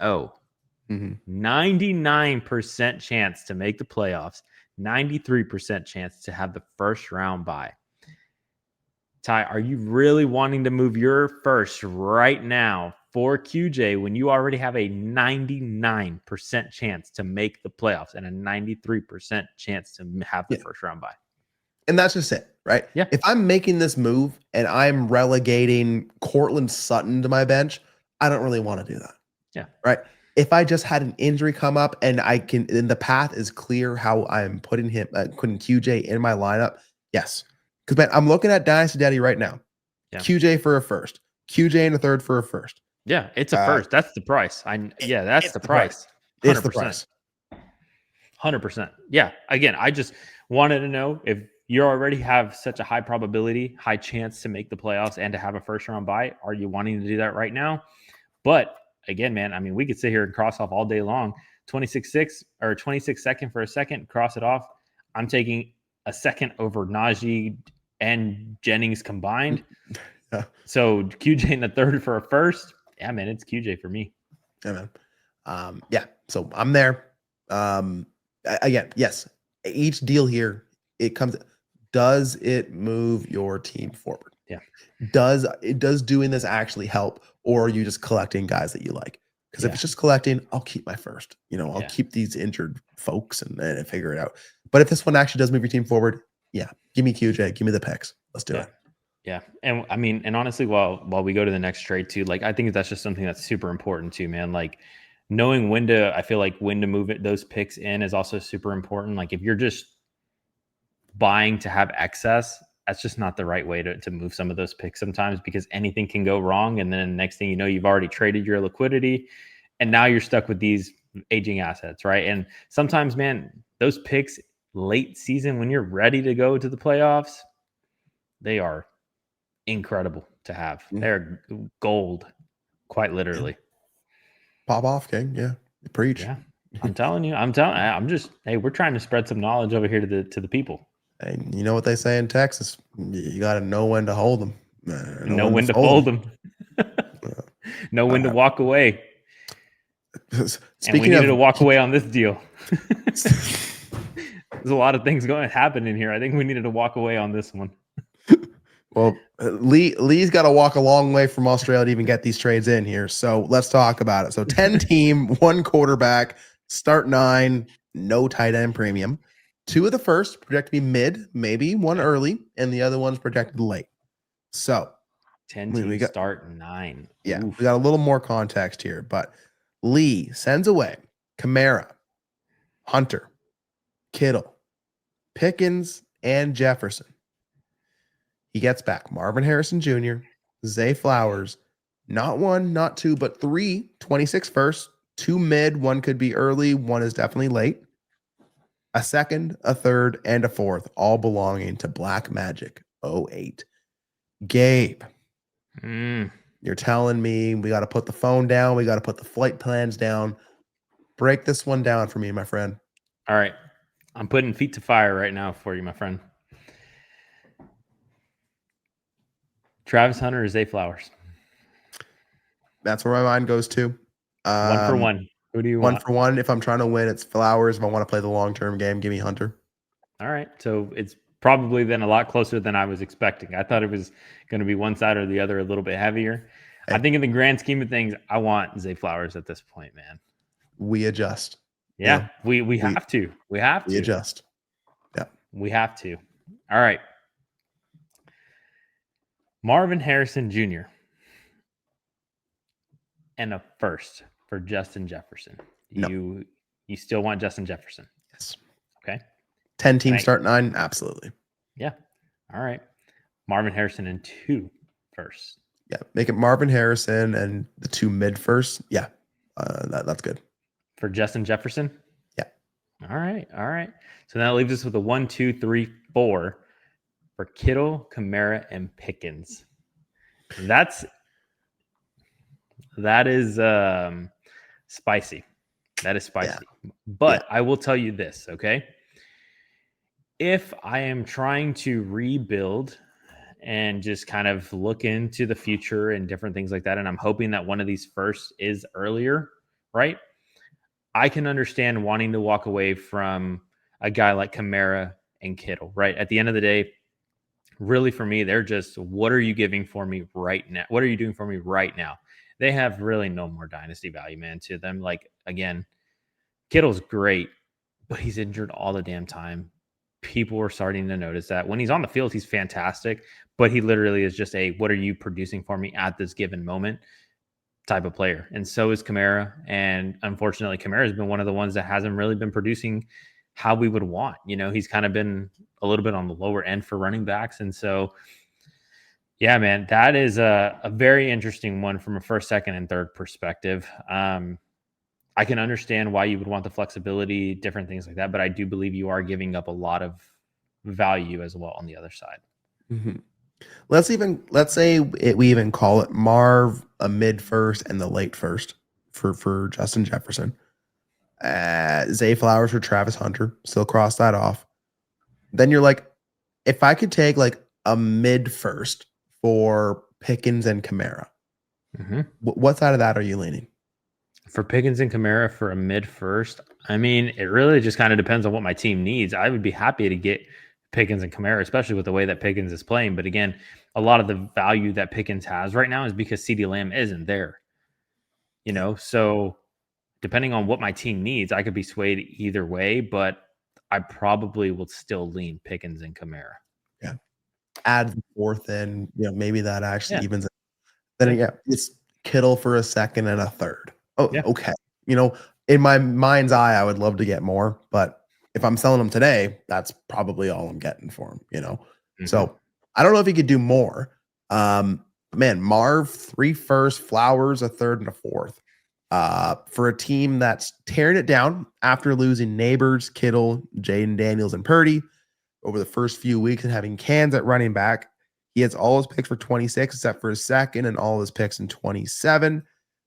Mm-hmm. 99% chance to make the playoffs, 93% chance to have the first round bye. Ty, are you really wanting to move your first right now for QJ when you already have a 99% chance to make the playoffs and a 93% chance to have the first round bye? And that's just it, right? Yeah. If I'm making this move and I'm relegating Cortland Sutton to my bench, I don't really want to do that. Yeah. Right. if I just had an injury come up and the path is clear how I'm putting QJ in my lineup, yes. Because man, I'm looking at Dynasty Daddy right now. Yeah. QJ for a first, QJ in a third for a first. Yeah, it's a first. That's the price. That's the price. 100%. It's the price. 100%. Yeah. Again, I just wanted to know if you already have such a high probability, high chance to make the playoffs and to have a first round bye. Are you wanting to do that right now? But again, man, I mean, we could sit here and cross off all day long. 26-6 or 26 second for a second, cross it off. I'm taking a second over Najee and Jennings combined. Yeah. So QJ in the third for a first. Yeah, man, it's QJ for me. Yeah, man. Yeah. So I'm there. Again, yes. Each deal here, does it move your team forward? Yeah. Does doing this actually help, or are you just collecting guys that you like? Because if it's just collecting, I'll keep my first. I'll keep these injured folks and figure it out. But if this one actually does move your team forward, yeah, give me QJ, give me the picks. Let's do it. Yeah. And I mean, and honestly, while we go to the next trade too, like I think that's just something that's super important too, man. Like knowing when to move those picks in is also super important. Like if you're just buying to have excess, that's just not the right way to move some of those picks sometimes, because anything can go wrong. And then next thing you know, you've already traded your liquidity and now you're stuck with these aging assets, right? And sometimes, man, those picks late season when you're ready to go to the playoffs, they are incredible to have. They're gold, quite literally. Pop off, King. Yeah. Preach. Yeah. I'm telling you, we're trying to spread some knowledge over here to the people. And you know what they say in Texas? You got to know when to hold them. Know when to fold them. Know when to walk away. And we needed to walk away on this deal. There's a lot of things happening here. I think we needed to walk away on this one. Well, Lee's got to walk a long way from Australia to even get these trades in here. So let's talk about it. So 10 team, 1 quarterback, start 9, no tight end premium. 2 of the first projected to be mid, maybe 1 early, and the other one's projected late. So 10 teams start 9. Yeah, Oof. we got a little more context here, but Lee sends away Kamara, Hunter, Kittle, Pickens, and Jefferson. He gets back Marvin Harrison Jr., Zay Flowers, not 1, not 2, but 3 26 first, 2 mid, 1 could be early, 1 is definitely late. A second, a third, and a fourth, all belonging to Black Magic 08. Gabe, you're telling me we got to put the phone down, we got to put the flight plans down. Break this one down for me, my friend. All right. I'm putting feet to fire right now for you, my friend. Travis Hunter or Zay Flowers? That's where my mind goes to. 1 for 1. Who do you want? 1 for 1. If I'm trying to win, it's Flowers. If I want to play the long-term game, give me Hunter. All right. So it's probably then a lot closer than I was expecting. I thought it was going to be one side or the other, a little bit heavier. Hey. I think in the grand scheme of things, I want Zay Flowers at this point, man. We adjust. Yeah. We have to. We have to. We adjust. Yeah. We have to. All right. Marvin Harrison Jr. and a first for Justin Jefferson. No. You still want Justin Jefferson? Yes. Okay. 10 teams start 9? Absolutely. Yeah. All right. Marvin Harrison and 2 firsts. Yeah. Make it Marvin Harrison and the 2 mid first. Yeah. That's good. For Justin Jefferson? Yeah. All right. All right. So that leaves us with a 1, 2, 3, 4 for Kittle, Kamara, and Pickens. That is spicy. That is spicy. Yeah. But I will tell you this, okay? If I am trying to rebuild and just kind of look into the future and different things like that, and I'm hoping that one of these firsts is earlier, right? I can understand wanting to walk away from a guy like Kamara and Kittle, right? At the end of the day, really for me, they're just, what are you giving for me right now? What are you doing for me right now? They have really no more dynasty value, man, to them. Like, again, Kittle's great, but he's injured all the damn time. People are starting to notice that. When he's on the field, he's fantastic, but he literally is just what are you producing for me at this given moment? type of player, and so is Kamara. And unfortunately, Kamara has been one of the ones that hasn't really been producing how we would want. He's kind of been a little bit on the lower end for running backs, and so yeah, man, that is a very interesting one from a first, second, and third perspective. I can understand why you would want the flexibility, different things like that, but I do believe you are giving up a lot of value as well on the other side. Mm-hmm. Let's say we even call it Marv a mid first and the late first for Justin Jefferson. Zay Flowers for Travis Hunter, still cross that off. Then you're like, if I could take like a mid first for Pickens and Kamara, what side of that are you leaning? For Pickens and Kamara for a mid first, I mean, it really just kind of depends on what my team needs. I would be happy to get Pickens and Kamara, especially with the way that Pickens is playing. But again, a lot of the value that Pickens has right now is because CeeDee Lamb isn't there. So depending on what my team needs, I could be swayed either way, but I probably will still lean Pickens and Kamara. Yeah. Add the fourth in, maybe that actually evens it. Then it's Kittle for a second and a third. Oh, yeah. Okay. In my mind's eye, I would love to get more, but if I'm selling them today, that's probably all I'm getting for them, Mm-hmm. So I don't know if he could do more. Man, Marv, 3 first, Flowers, a third and a fourth. For a team that's tearing it down after losing Neighbors, Kittle, Jaden Daniels, and Purdy over the first few weeks and having Cans at running back. He has all his picks for 26, except for his second, and all his picks in 27.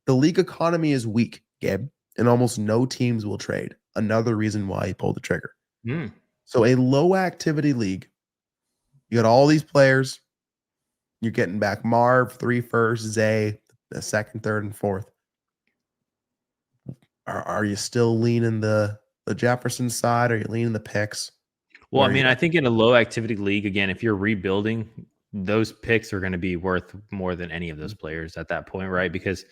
The league economy is weak, Gabe, and almost no teams will trade. Another reason why he pulled the trigger. So a low activity league, you got all these players. You're getting back Marv, 3 first, Zay, the second, third, and fourth. Are you still leaning the Jefferson side? Are you leaning the picks? Well, I mean, I think in a low activity league, again, if you're rebuilding, those picks are going to be worth more than any of those players at that point, right? Because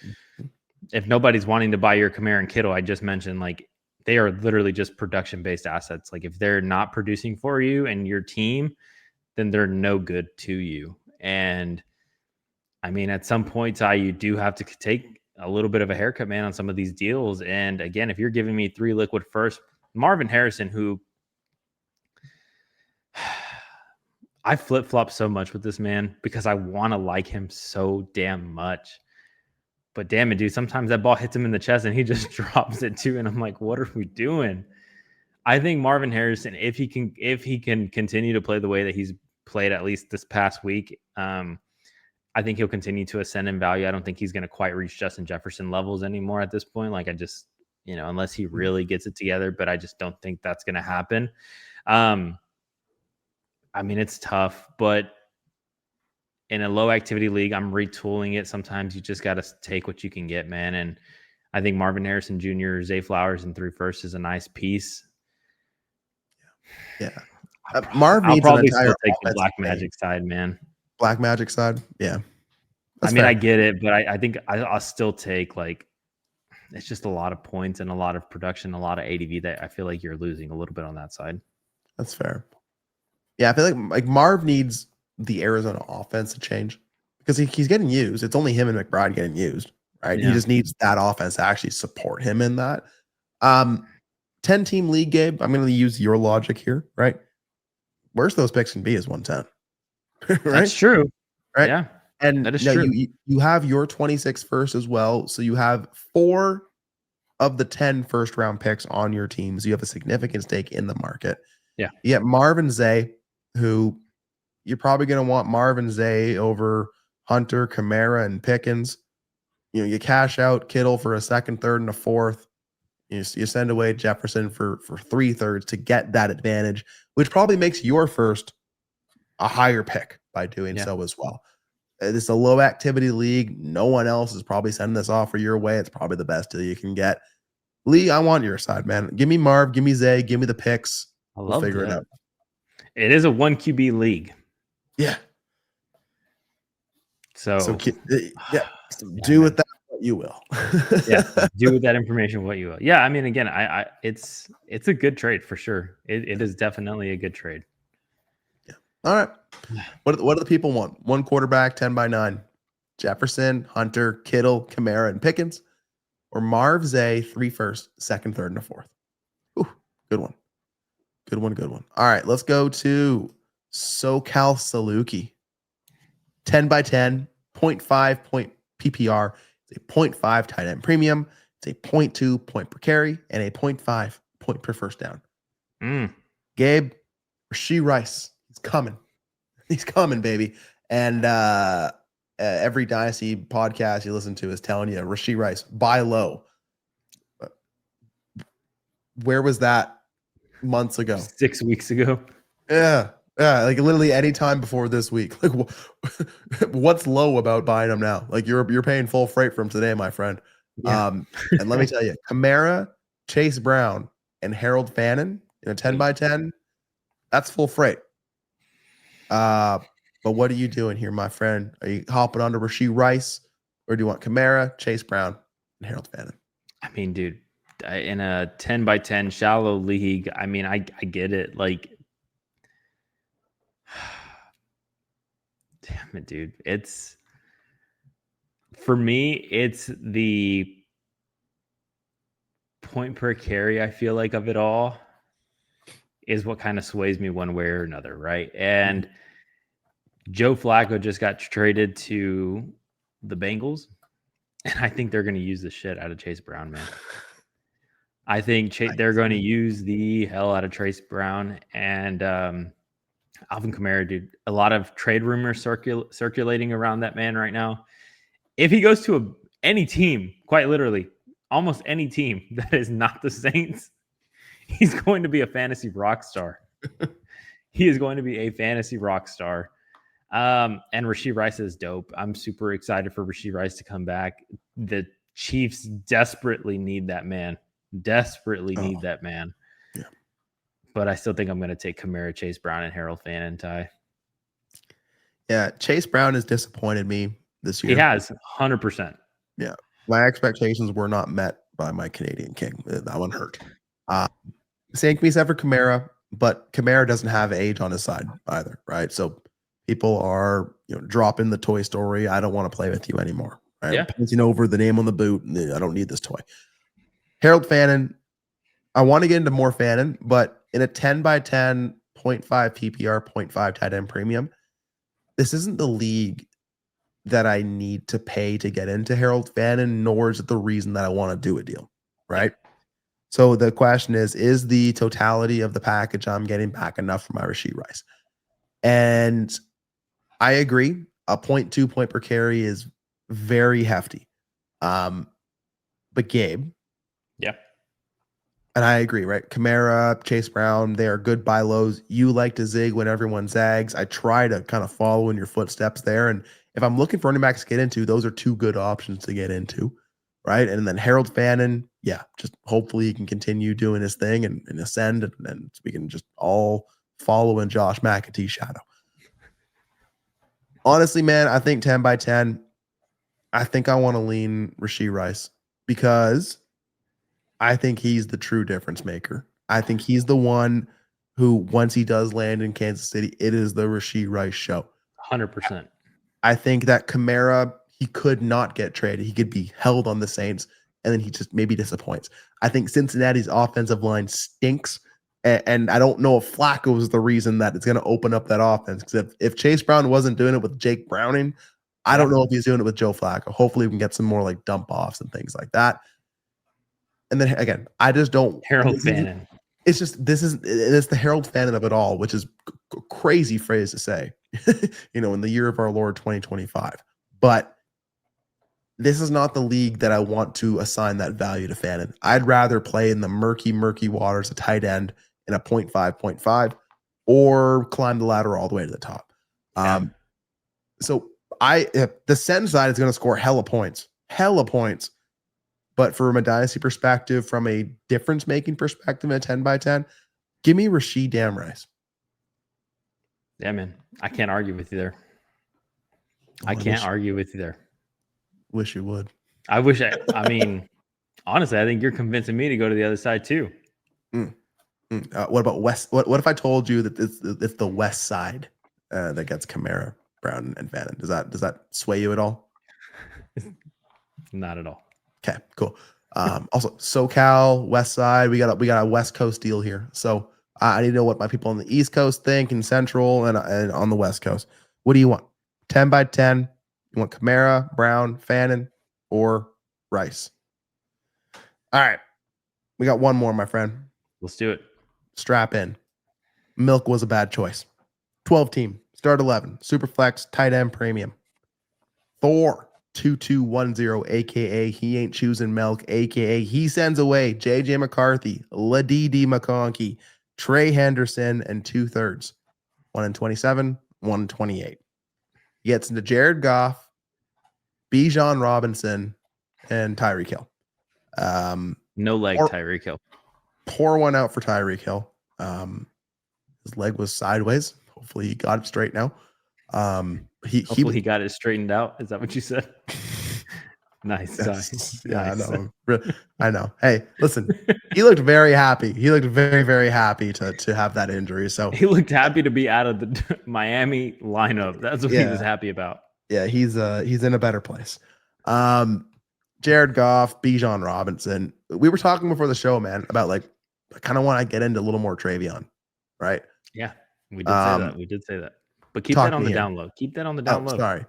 if nobody's wanting to buy your Kamara and Kittle, I just mentioned, like, they are literally just production-based assets. Like, if they're not producing for you and your team, then they're no good to you. And I mean, at some points, you do have to take a little bit of a haircut, man, on some of these deals. And again, if you're giving me 3 liquid first, Marvin Harrison, who I flip-flop so much with this man because I want to like him so damn much. But damn it, dude, sometimes that ball hits him in the chest and he just drops it too. And I'm like, what are we doing? I think Marvin Harrison, if he can continue to play the way that he's played at least this past week, I think he'll continue to ascend in value. I don't think he's going to quite reach Justin Jefferson levels anymore at this point. Like, I just, unless he really gets it together, but I just don't think that's going to happen. I mean, it's tough, but in a low activity league, I'm retooling it. Sometimes you just got to take what you can get, man. And I think Marvin Harrison Jr., Zay Flowers, and 3 first is a nice piece. Yeah. Marv needs probably an entire still take the Black Magic side, man. Black Magic side? Yeah. That's fair. I get it, but I think I'll still take, like, it's just a lot of points and a lot of production, a lot of ADV that I feel like you're losing a little bit on that side. That's fair. Yeah, I feel like Marv needs the Arizona offense to change because he's getting used. It's only him and McBride getting used, right? Yeah. He just needs that offense to actually support him in that. 10-team league, Gabe, I'm going to use your logic here, right? Worst those picks can be is 110. Right? That's true. Right? Yeah. And that is true. You have your 26 first as well. So you have 4 of the 10 first round picks on your team. So you have a significant stake in the market. Yeah. You get Marvin Zay, who you're probably going to want Marvin Zay over Hunter, Kamara, and Pickens. You cash out Kittle for a second, third, and a fourth. You send away Jefferson for 3 thirds to get that advantage, which probably makes your first a higher pick by doing so as well. This is a low activity league. No one else is probably sending this offer your way. It's probably the best deal you can get. Lee, I want your side, man. Give me Marv, give me Zay, give me the picks. We'll figure it out. It is a 1 QB league. Yeah. So do with that what you will. Do with that information what you will. Yeah, I mean, again, it's a good trade for sure. It is definitely a good trade. Yeah. All right. What do the people want? 1 quarterback, 10 by 9. Jefferson, Hunter, Kittle, Kamara, and Pickens, or Marv, Zay, 3 first, 2nd, 3rd, and a 4th. Ooh, good one. Good one, good one. All right, let's go to SoCal Saluki. 10 by 10, 0.5 point PPR. It's a 0.5 tight end premium. It's a 0.2 point per carry and a 0.5 point per first down. Gabe, Rashee Rice, he's coming. He's coming, baby. And every Dynasty podcast you listen to is telling you Rashee Rice, buy low. Where was that months ago? 6 weeks ago. Yeah. Like literally any time before this week. Like, what's low about buying them now? Like you're paying full freight for them today, my friend. Yeah. And let me tell you, Kamara, Chase Brown, and Harold Fannin in a 10 by 10, that's full freight. But what are you doing here, my friend? Are you hopping onto Rashee Rice, or do you want Kamara, Chase Brown, and Harold Fannin? I mean, dude, in a 10 by 10 shallow league, I mean, I get it. Like, damn it, dude. It's, for me, it's the point per carry, I feel like, of it all is what kind of sways me one way or another, right? And Joe Flacco just got traded to the Bengals, and I think they're going to use the shit out of Chase Brown, man. I think they're going to use the hell out of Chase Brown and Alvin Kamara, dude. A lot of trade rumors circulating around that man right now. If he goes to any team, quite literally, almost any team that is not the Saints, he's going to be a fantasy rock star. He is going to be a fantasy rock star. And Rashee Rice is dope. I'm super excited for Rashee Rice to come back. The Chiefs desperately need that man. Need that man. Yeah. But I still think I'm going to take Kamara, Chase Brown, and Harold Fannin, Ty. Yeah, Chase Brown has disappointed me this year. He has, 100%. Yeah. My expectations were not met by my Canadian king. That one hurt. Same can be said for Kamara, but Kamara doesn't have age on his side either, right? So people are, dropping the Toy Story. I don't want to play with you anymore. Right? Yeah. I'm painting over the name on the boot. I don't need this toy. Harold Fannin, I want to get into more Fannin, but in a 10 by 10, 0.5 PPR, 0.5 tight end premium, this isn't the league that I need to pay to get into Harold Fannin, nor is it the reason that I want to do a deal, right? So the question is the totality of the package I'm getting back enough for my Rashee Rice? And I agree. A 0.2 point per carry is very hefty. But Gabe. Yeah. And I agree, right? Kamara, Chase Brown, they are good buy lows. You like to zig when everyone zags. I try to kind of follow in your footsteps there. And if I'm looking for running backs to get into, those are two good options to get into, right? And then Harold Fannin, yeah, just hopefully he can continue doing his thing and ascend, and we can just all follow in Josh McAtee's shadow. Honestly, man, I think 10 by 10, I think I want to lean Rashee Rice because I think he's the true difference maker. I think he's the one who, once he does land in Kansas City, it is the Rashee Rice show. 100%. I think that Kamara, he could not get traded. He could be held on the Saints, and then he just maybe disappoints. I think Cincinnati's offensive line stinks, and I don't know if Flacco is the reason that it's going to open up that offense. Because if Chase Brown wasn't doing it with Jake Browning, I don't know if he's doing it with Joe Flacco. Hopefully we can get some more like dump offs and things like that. And then again, I just don't. Harold Fannin. It's the Harold Fannin of it all, which is a crazy phrase to say, in the year of our Lord 2025. But this is not the league that I want to assign that value to Fannin. I'd rather play in the murky waters, a tight end in a 0.5, or climb the ladder all the way to the top. Yeah. So the Send side is going to score hella points. But from a dynasty perspective, from a difference-making perspective in a 10 by 10, give me Rashee damn Rice. Yeah, man. I can't argue with you there. Wish you would. I wish I mean, honestly, I think you're convincing me to go to the other side too. What about West? What if I told you that it's the West side that gets Kamara, Brown, and Fannin? Does that sway you at all? Not at all. Okay, cool. Also, SoCal, West Side, we got a West Coast deal here. So I need to know what my people on the East Coast think, and Central, and on the West Coast. What do you want? 10 by 10. You want Kamara, Brown, Fannin, or Rice? All right, we got one more, my friend. Let's do it. Strap in. Milk was a bad choice. 12 team, start 11, super flex, tight end premium. Thor 2210, aka he ain't choosing Milk, aka he sends away JJ McCarthy, Ladidi McConkey, Trey Henderson, and 2/3. 1 in 27, 1 in 28. He gets into Jared Goff, Bijan Robinson, and Tyreek Hill. No leg, Tyreek Hill. Pour one out for Tyreek Hill. His leg was sideways. Hopefully he got it straight now. Hopefully he got it straightened out. Is that what you said? Nice. Yes. Yeah, nice. I know. Hey, listen, he looked very happy. He looked very, very happy to have that injury. So he looked happy to be out of the Miami lineup. That's what he was happy about. Yeah, he's in a better place. Jared Goff, Bijan Robinson. We were talking before the show, man, about like I kind of want to get into a little more Travion, right? Yeah, we did say that. But keep that on the down low. Keep that on the down low. Sorry.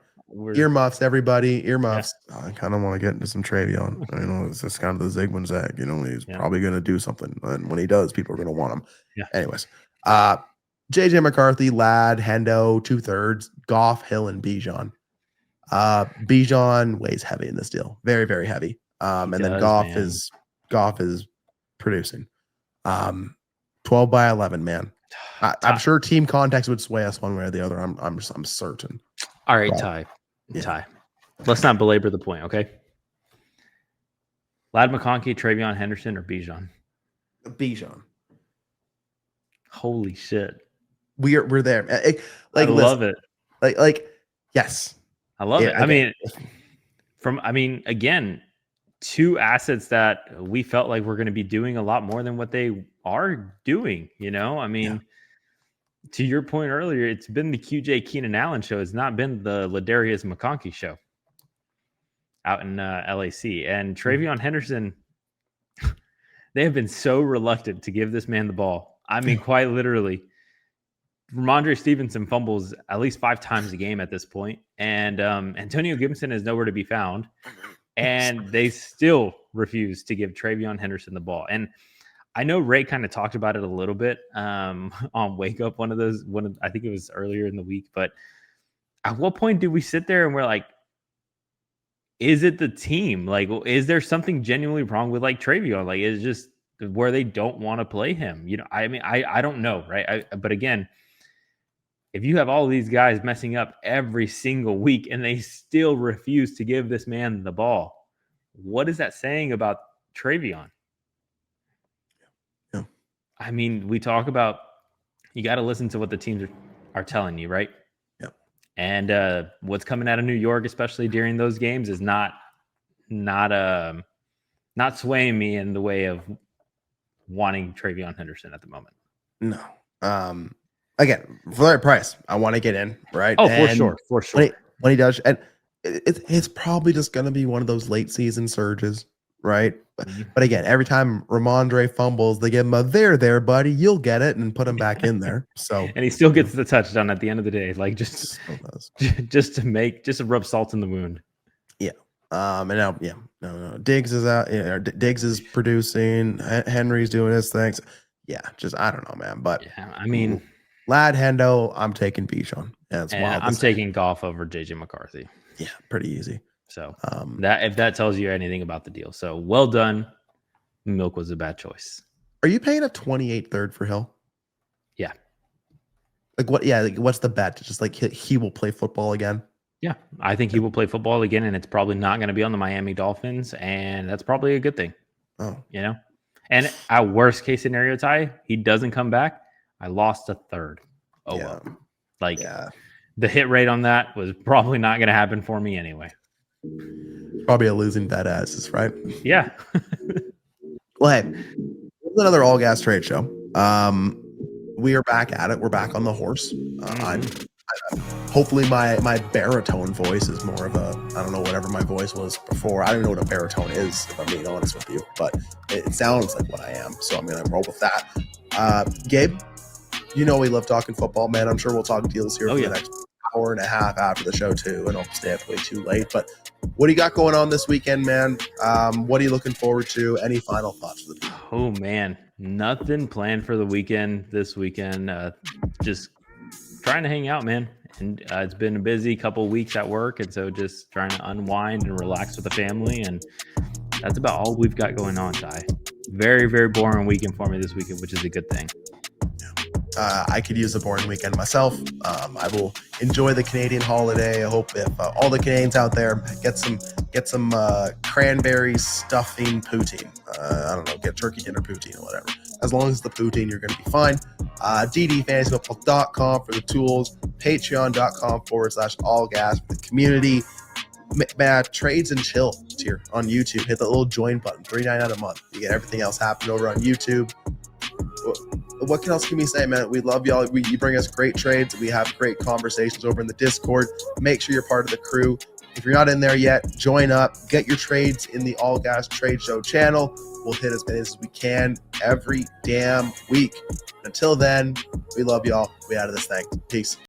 Earmuffs, everybody. Earmuffs. Yeah. I kind of want to get into some Travion. It's just kind of the zig when zag. He's probably going to do something. And when he does, people are going to want him. Yeah. Anyways, JJ McCarthy, Ladd, Hendo, 2/3, Goff, Hill, and Bijan. Bijan weighs heavy in this deal. Very, very heavy. And then Goff is producing. 12 by 11, man. I'm sure team context would sway us one way or the other. I'm certain. All right, Ty. Let's not belabor the point, okay? Ladd McConkey, Travion Henderson, or Bijan? Bijan. Holy shit. We're there. I love it. Like yes. I love it. Again, two assets that we felt like we're going to be doing a lot more than what they are doing, To your point earlier, it's been the QJ Keenan Allen show. It's not been the Ladarius McConkey show out in LAC. And Travion Henderson, they have been so reluctant to give this man the ball. I mean, quite literally. Ramondre Stevenson fumbles at least 5 times a game at this point. And Antonio Gibson is nowhere to be found. And they still refuse to give Travion Henderson the ball. And I know Ray kind of talked about it a little bit on Wake Up, I think it was earlier in the week. But at what point do we sit there and we're like, is it the team? Like, is there something genuinely wrong with like Travion? Like, is it just where they don't want to play him? I don't know, right? But again, if you have all these guys messing up every single week and they still refuse to give this man the ball, what is that saying about Travion? Yeah. I mean, we talk about you got to listen to what the teams are telling you, right? Yeah. And what's coming out of New York, especially during those games, is not swaying me in the way of wanting Travion Henderson at the moment. No. Again, for the right price, I want to get in, right? Oh, for sure. When he does, and it's probably just going to be one of those late season surges, right? Mm-hmm. But again, every time Ramondre fumbles, they give him a there, buddy, you'll get it, and put him back in there. So and he still gets the touchdown at the end of the day, like just to rub salt in the wound. Yeah. And now, no. Diggs is out. Diggs is producing. Henry's doing his things. Yeah, just I don't know, man. But yeah, I mean. Ladd, Hendo, I'm taking Bijan. Yeah, I'm taking Goff over JJ McCarthy. Yeah, pretty easy. So if that tells you anything about the deal. So well done. Milk was a bad choice. Are you paying a 28/3 for Hill? Yeah. Like what? Yeah. Like what's the bet? Just like he will play football again. Yeah, I think he will play football again, and it's probably not going to be on the Miami Dolphins, and that's probably a good thing. Oh, And at worst case scenario, Ty, he doesn't come back. I lost a third. Oh, yeah. Well. The hit rate on that was probably not going to happen for me anyway. Probably a losing bet as, right? Yeah. Well, hey, another all gas trade show. We are back at it. We're back on the horse. I'm hopefully my baritone voice is more of a, I don't know, whatever my voice was before. I don't even know what a baritone is, if I'm being honest with you, but it sounds like what I am. So I'm going to roll with that. Gabe, we love talking football, man. I'm sure we'll talk deals here for the next hour and a half after the show too, and I'll stay up way too late. But what do you got going on this weekend, man? What are you looking forward to? Any final thoughts for the people? Oh man, nothing planned for the weekend this weekend. Just trying to hang out, man. And it's been a busy couple of weeks at work, and so just trying to unwind and relax with the family, and that's about all we've got going on, Ty. Very, very boring weekend for me this weekend, which is a good thing. I could use a boring weekend myself. I will enjoy the Canadian holiday. I hope if all the Canadians out there get some cranberry stuffing poutine. I don't know, get turkey dinner poutine or whatever. As long as it's the poutine, you're going to be fine. DDFFB.com for the tools. Patreon.com/allgas for the community. Trades and chill tier on YouTube. Hit the little join button. $3.99 a month. You get everything else happening over on YouTube. What else can we say, man? We love y'all. You bring us great trades. We have great conversations over in the Discord. Make sure you're part of the crew. If you're not in there yet, join up. Get your trades in the All Gas Trade Show channel. We'll hit as many as we can every damn week. Until then, we love y'all. We out of this thing. Peace.